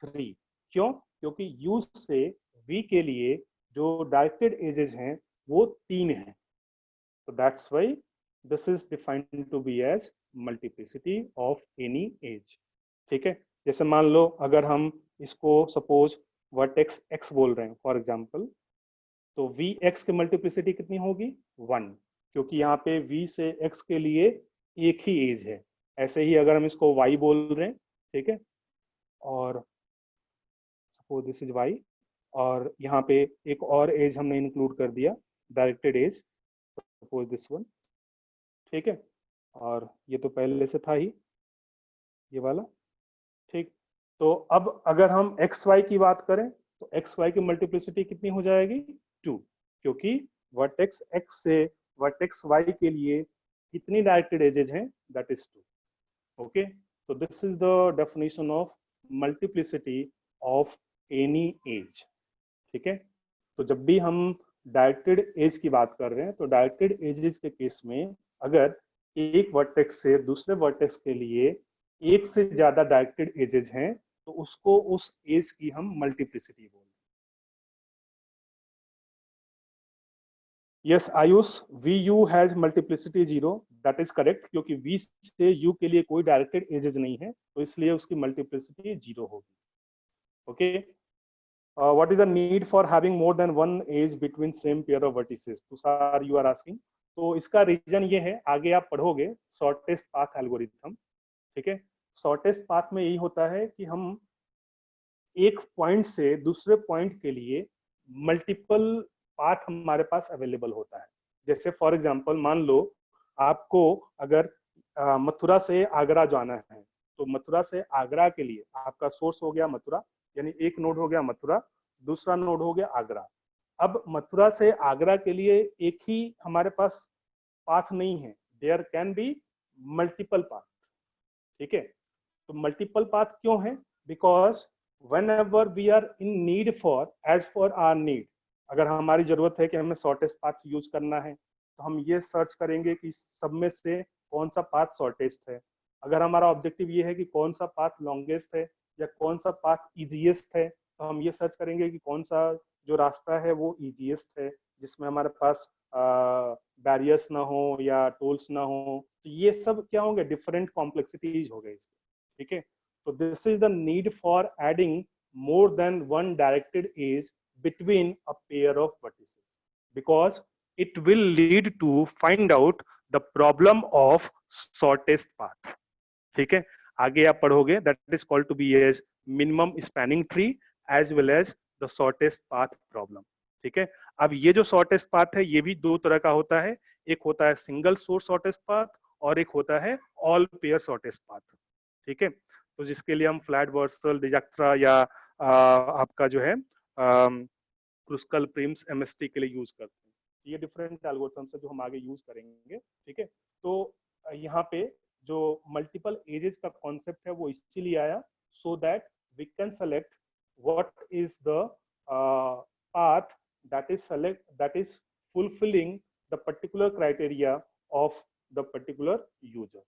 3। क्यों? क्योंकि यू से वी के लिए जो डायरेक्टेड एजेस हैं वो 3 है। तो that's why this is defined to be as multiplicity of any edge, ठीक है। जैसे मान लो अगर हम इसको सपोज वर्टेक्स एक्स बोल रहे हैं फॉर एग्जांपल, तो वी एक्स की मल्टीप्लिसिटी कितनी होगी? 1, क्योंकि यहाँ पे वी से एक्स के लिए एक ही एज है। ऐसे ही अगर हम इसको वाई बोल रहे हैं, ठीक है, और सपोज दिस इज वाई, और यहाँ पे एक और एज हमने इंक्लूड कर दिया, directed edge, suppose this one, ठीक है। और ये तो पहले से था ही ये वाला, ठीक। तो अब अगर हम एक्स वाई की बात करें तो एक्स वाई की मल्टीप्लिसिटी कितनी हो जाएगी? 2, क्योंकि वर्टेक्स एक्स से वर्टेक्स वाई के लिए कितनी डायरेक्टेड एजेस हैं? That is 2। Okay, so this is the definition of multiplicity of any age, ठीक है। तो जब भी हम डायरेक्टेड एज की बात कर रहे हैं तो डायरेक्टेड एजेस के केस में अगर एक वर्टेक्स से दूसरे वर्टेक्स के लिए एक से ज्यादा डायरेक्टेड एजेस हैं तो उसको उस एज की हम मल्टीप्लिसिटी बोलते हैं। Yes Ayush, V U has multiplicity 0, that is correct, क्योंकि वी से यू के लिए कोई डायरेक्टेड एजेस नहीं है तो इसलिए उसकी मल्टीप्लिसिटी 0 होगी। Okay, what is the need for having more than one edge between same pair of vertices? Tushar you are asking। तो इसका रीजन ये है, आगे आप पढ़ोगे शॉर्टेस्ट पाथ एल्गोरिथम, ठीक है। शॉर्टेस्ट पाथ में यही होता है कि हम एक पॉइंट से दूसरे पॉइंट के लिए मल्टीपल पाथ हमारे पास अवेलेबल होता है। जैसे फॉर एग्जांपल मान लो आपको अगर मथुरा से आगरा जाना है तो मथुरा से आगरा के लिए आपका सोर्स हो गया मथुरा, यानी एक नोड हो गया मथुरा, दूसरा नोड हो गया आगरा। अब मथुरा से आगरा के लिए एक ही हमारे पास पाथ नहीं है, there can be multiple path, ठीक है। तो मल्टीपल पाथ क्यों है? Because whenever we are in need for as for our need, अगर हमारी जरूरत है कि हमें शॉर्टेस्ट पाथ यूज करना है तो हम ये सर्च करेंगे कि सब में से कौन सा पाथ शॉर्टेस्ट है। अगर हमारा ऑब्जेक्टिव ये है कि कौन सा पाथ लॉन्गेस्ट है या कौन सा पाथ इजीएस्ट है तो हम ये सर्च करेंगे कि कौन सा जो रास्ता है वो इजीएस्ट है, जिसमें हमारे पास बैरियर्स ना हो या टोल्स ना हो। तो ये सब क्या होंगे? डिफरेंट कॉम्प्लेक्सिटीज हो गए इसके, ठीक है। So this is the need for adding more than one directed edge between a pair of vertices because it will lead to find out the problem of shortest path, ठीक है। आगे आप पढ़ोगे that is called to be as minimum spanning tree as well as the shortest path problem, ठीक है। अब ये जो शॉर्टेस्ट पाथ है ये भी दो तरह का होता है, एक होता है सिंगल सोर्स शॉर्टेस्ट पाथ और एक होता है ऑल पेयर शॉर्टेस्ट पाथ, ठीक है। तो जिसके लिए हम फ्लैट वर्सल डिजक्ट्रा या आपका जो है क्रुस्कल प्रिम्स एमएसटी के लिए यूज करते हैं। ये डिफरेंट एल्गोरिथम्स है जो हम आगे यूज करेंगे, ठीक है। तो यहाँ पे जो मल्टीपल एजेस का कॉन्सेप्ट है वो इसीलिए आया, so that we can select what is the path that is fulfilling the particular criteria of the particular user,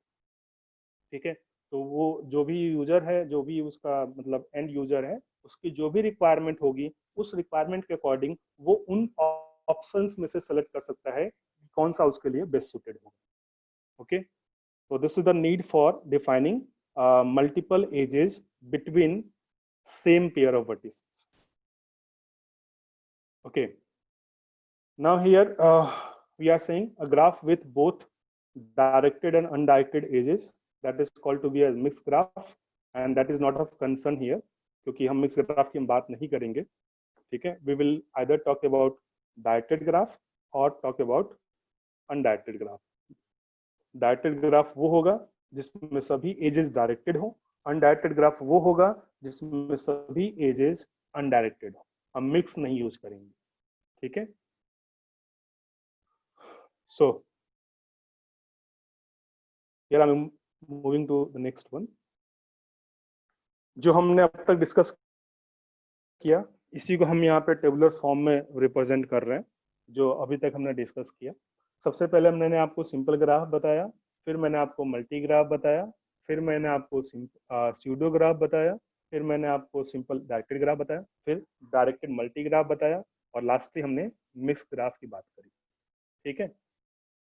ठीक है। तो वो जो भी यूजर है, जो भी उसका मतलब एंड यूजर है, उसकी जो भी रिक्वायरमेंट होगी, उस रिक्वायरमेंट के अकॉर्डिंग वो उन ऑप्शंस में से सेलेक्ट कर सकता है कौन सा उसके लिए बेस्ट सुटेड होगा, okay. So this is the need for defining multiple edges between same pair of vertices. Okay. Now here we are saying a graph with both directed and undirected edges, that is called to be a mixed graph, and that is not of concern here क्योंकि हम mixed graph की हम बात नहीं करेंगे, ठीक है। We will either talk about directed graph or talk about undirected graph. Directed graph वो होगा जिसमें सभी एजेस डायरेक्टेड हो, अनडायरेक्टेड ग्राफ वो होगा जिसमें सभी एजेस अनडायरेक्टेड हो। हम मिक्स नहीं यूज करेंगे, ठीक है। So here I am moving to the next one. जो हमने अब तक डिस्कस किया इसी को हम यहाँ पे टेबुलर फॉर्म में रिप्रेजेंट कर रहे हैं, जो अभी तक हमने डिस्कस किया। सबसे पहले मैंने आपको सिंपल ग्राफ बताया, फिर मैंने आपको मल्टी ग्राफ बताया, फिर मैंने आपको स्यूडो ग्राफ बताया, फिर मैंने आपको सिंपल डायरेक्टेड ग्राफ बताया, फिर डायरेक्टेड मल्टी ग्राफ बताया, और लास्टली हमने मिक्स ग्राफ की बात करी, ठीक है।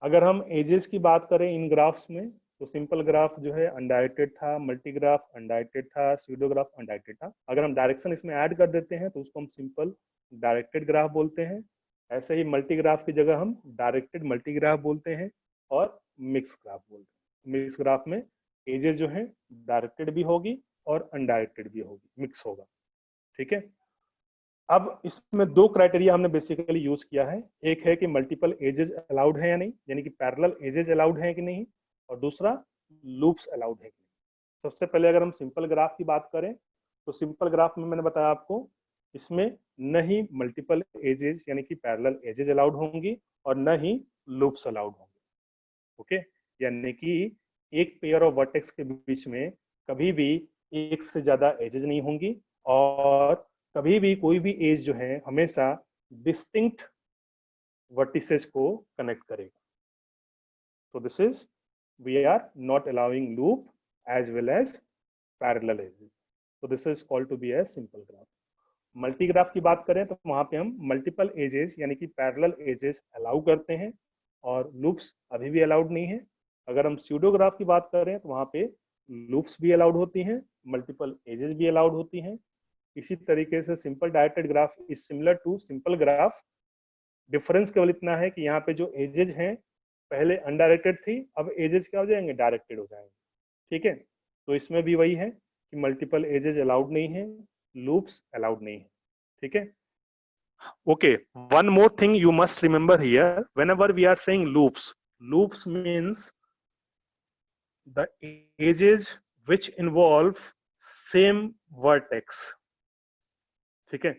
अगर हम एजेस की बात करें इन ग्राफ्स में, तो सिंपल ग्राफ जो है अनडायरेक्टेड था, मल्टी ग्राफ अनडायरेक्टेड था, स्यूडो ग्राफ अनडायरेक्टेड था। अगर हम डायरेक्शन इसमें ऐड कर देते हैं तो उसको हम सिंपल डायरेक्टेड ग्राफ बोलते हैं। ऐसे ही मल्टी ग्राफ की जगह हम डायरेक्टेड मल्टी ग्राफ बोलते हैं और मिक्स ग्राफ बोलते हैं। मिक्स ग्राफ में एजेस जो है डायरेक्टेड भी होगी और अनडायरेक्टेड भी होगी, मिक्स होगा, ठीक है। अब इसमें दो क्राइटेरिया हमने बेसिकली यूज किया है, एक है कि मल्टीपल एजेस अलाउड है या नहीं, यानी कि पैरेलल एजेस अलाउड है कि नहीं, और दूसरा लूप्स अलाउड है कि नहीं। सबसे पहले अगर हम सिंपल ग्राफ की बात करें तो सिंपल ग्राफ में मैंने बताया आपको इसमें न ही मल्टीपल एजेस यानी कि पैरेलल एजेस अलाउड होंगी और न ही लूप्स अलाउड होंगे, ओके। यानी कि एक पेयर ऑफ वर्टेक्स के बीच में कभी भी एक से ज्यादा एजेस नहीं होंगी, और कभी भी कोई भी एज जो है हमेशा डिस्टिंक्ट वर्टिसेस को कनेक्ट करेगा। तो this is we are not allowing loop as well as parallel edges, तो this is called to be as simple graph. Multi graph की बात करें तो वहां पे हम मल्टीपल एजेस यानी कि पैरेलल एजेस अलाउ करते हैं और लूप्स अभी भी अलाउड नहीं है। अगर हम स्यूडो ग्राफ की बात करें तो वहां पे लूप्स भी अलाउड होती हैं, मल्टीपल एजेस भी अलाउड होती हैं। इसी तरीके से simple directed graph is similar to simple graph. Difference केवल इतना है कि यहाँ पे जो एजेस हैं पहले अनडायरेक्टेड थी, अब एजेस क्या हो जाएंगे, डायरेक्टेड हो जाएंगे, ठीक है। तो इसमें भी वही है कि मल्टीपल एजेस अलाउड नहीं है, लूप्स अलाउड नहीं है, ठीक है। Okay, one more thing you must remember here, whenever we are saying loops means the edges which involve same vertex, ठीक है।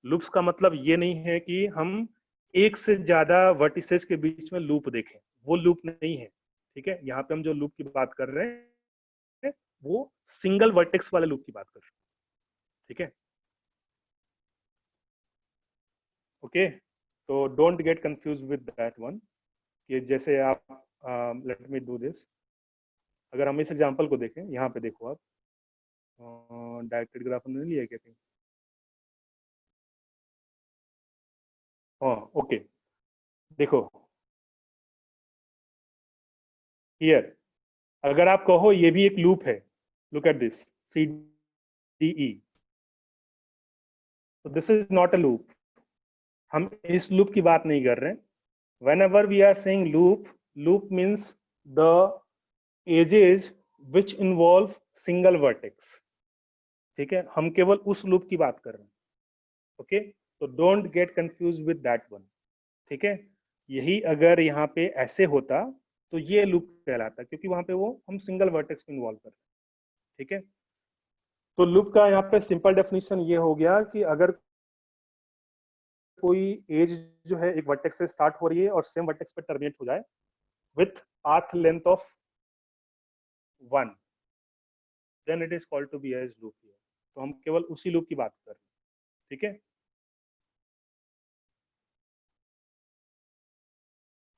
लूप्स का मतलब ये नहीं है कि हम एक से ज्यादा वर्टिसेस के बीच में लूप देखें, वो लूप नहीं है, ठीक है। यहाँ पे हम जो लूप की बात कर रहे हैं वो सिंगल वर्टेक्स वाले लूप की बात कर रहे हैं, ठीक है। ओके, तो don't get confuse with that one, कि जैसे आप लेट मी डू दिस। अगर हम इस एग्जांपल को देखें, यहाँ पे देखो आप, डायरेक्टेड ग्राफ हमने लिया क्या कहीं, हाँ ओके, देखो हियर, अगर आप कहो ये भी एक लूप है, look at this C D E, तो this is not a loop, हम इस लूप की बात नहीं कर रहे हैं। whenever we are saying loop means the edges which involve single vertex, ठीक है। हम केवल उस लूप की बात कर रहे हैं, ओके। तो don't get confuse with that one, ठीक है। यही अगर यहाँ पे ऐसे होता तो ये लूप कहलाता, क्योंकि वहां पे वो हम सिंगल वर्टेक्स को इन्वॉल्व कर रहे हैं, ठीक है। तो लूप का यहाँ पे सिंपल डेफिनेशन ये हो गया कि अगर कोई एज जो है एक वर्टेक्स से स्टार्ट हो रही है और सेम वर्टेक्स पे टर्मिनेट हो जाए with path length of 1, then it is called to be as loop here. तो हम केवल उसी लूप की बात कर रहे हैं, ठीक है।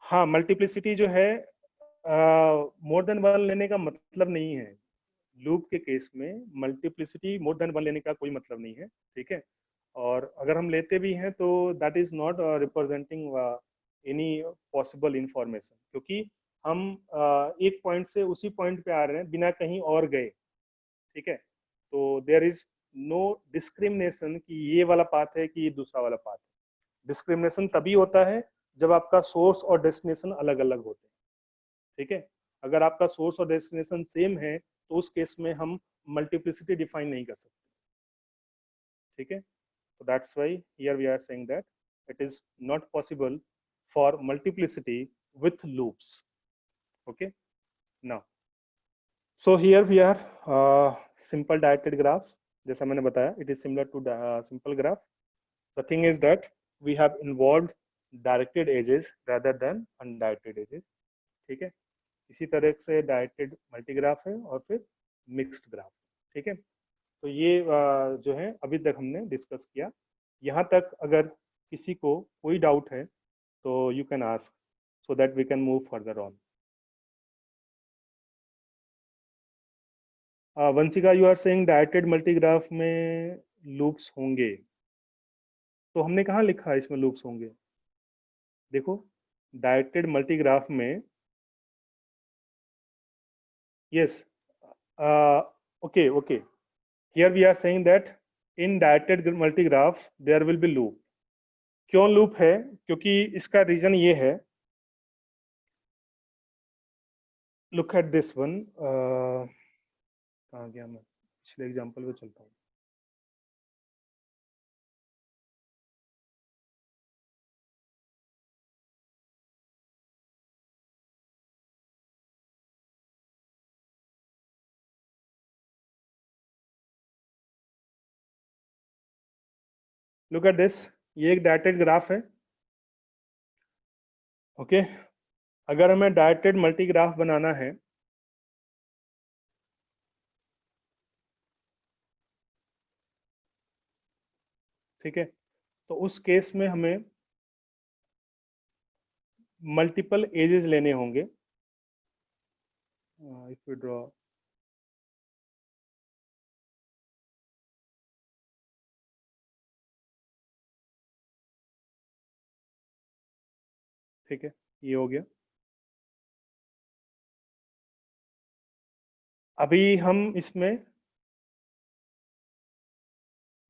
हाँ, मल्टीप्लिसिटी जो है मोर देन वन लेने का मतलब नहीं है। लूप के केस में मल्टीप्लिसिटी मोर देन वन लेने का कोई मतलब नहीं है, ठीक है। और अगर हम लेते भी हैं तो that is not representing any possible information, क्योंकि हम एक पॉइंट से उसी पॉइंट पे आ रहे हैं बिना कहीं और गए, ठीक है। तो देयर इज नो डिस्क्रिमिनेशन कि ये वाला पाथ है कि ये दूसरा वाला पाथ है। डिस्क्रिमिनेशन तभी होता है जब आपका सोर्स और डेस्टिनेशन अलग अलग होते हैं, ठीक है। अगर आपका सोर्स और डेस्टिनेशन सेम है तो उस केस में हम मल्टीप्लिसिटी डिफाइन नहीं कर सकते, ठीक है। So that's why here we are saying that it is not possible for multiplicity with loops. Okay. Now, so here we are simple directed graph. जैसा मैंने बताया, it is similar to the simple graph. The thing is that we have involved directed edges rather than undirected edges. ठीक है। इसी तरह से directed मल्टीग्राफ है और फिर मिक्स्ड ग्राफ, ठीक है। तो ये जो है अभी तक हमने डिस्कस किया। यहाँ तक अगर किसी को कोई डाउट है तो you can ask so that we can move further on. Vanshika, you are saying directed multigraph में लूप्स होंगे, तो हमने कहाँ लिखा है इसमें लूप्स होंगे? देखो, डायरेक्टेड मल्टीग्राफ में yes, okay okay, here we are saying that in directed multigraph there will be loop. क्यों लूप है? क्योंकि इसका रीजन ये है, लुक एट दिस वन। कहाँ गया मैं? पिछले एग्जांपल पे चलता हूँ। लुक एट दिस, ये एक डायरेक्टेड ग्राफ है, ओके। अगर हमें डायरेक्टेड मल्टीग्राफ बनाना है, ठीक है, तो उस केस में हमें मल्टीपल एजेस लेने होंगे। इफ यू ड्रॉ, ठीक है, ये हो गया। अभी हम इसमें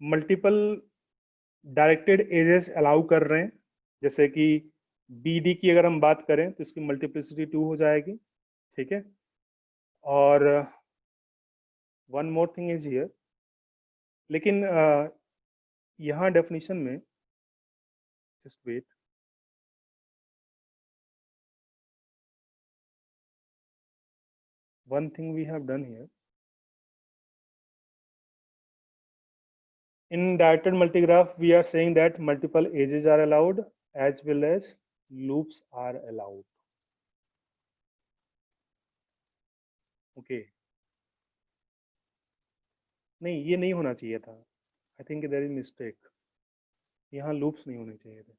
मल्टीपल डायरेक्टेड एजेस अलाउ कर रहे हैं, जैसे कि बी डी की अगर हम बात करें तो इसकी मल्टीप्लिसिटी 2 हो जाएगी, ठीक है। और one more thing is here, लेकिन यहाँ डेफिनेशन में, just wait, one thing we have done here, in directed multigraph we are saying that multiple edges are allowed as well as loops are allowed, okay। नहीं, ये नहीं होना चाहिए था, I think there is mistake, यहाँ loops नहीं होने चाहिए थे,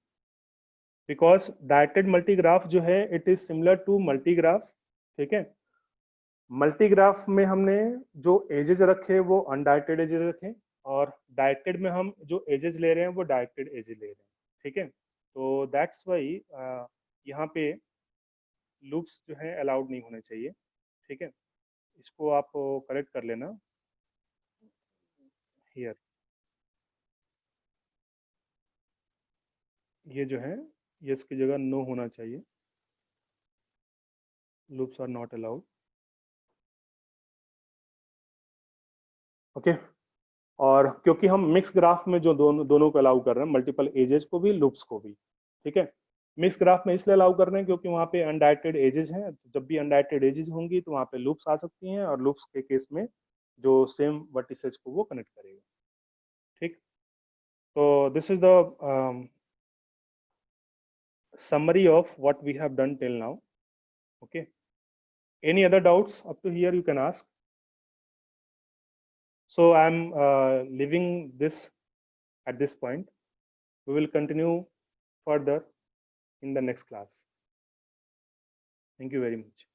बिकॉज डायरेक्टेड मल्टीग्राफ जो है it is similar to multigraph, ठीक है। मल्टीग्राफ में हमने जो एजेस रखे वो अनडायरेक्टेड एजेस रखे, और डायरेक्टेड में हम जो एजेस ले रहे हैं वो डायरेक्टेड एजेस ले रहे हैं, ठीक है। तो दैट्स वाई यहाँ पे लूप्स जो है अलाउड नहीं होने चाहिए, ठीक है। इसको आप करेक्ट कर लेना हियर, ये जो है यस की जगह नो होना चाहिए, loops are not allowed, okay. और क्योंकि हम मिक्स ग्राफ में जो दोनों को अलाउ कर रहे हैं, मल्टीपल एजेस को भी लूप्स को भी, ठीक है। मिक्स ग्राफ में इसलिए अलाउ कर रहे हैं क्योंकि वहाँ पे अनडायरेक्टेड एजेस हैं, तो जब भी अनडायरेक्टेड एजेस होंगी तो वहाँ पे लूप्स आ सकती हैं, और लूप्स के केस में जो सेम वर्टिसेस को वो कनेक्ट करेगा, ठीक। तो this is the summary of what we have done till now. Okay. Any other doubts up to here you can ask. So I'm leaving this at this point. We will continue further in the next class. Thank you very much.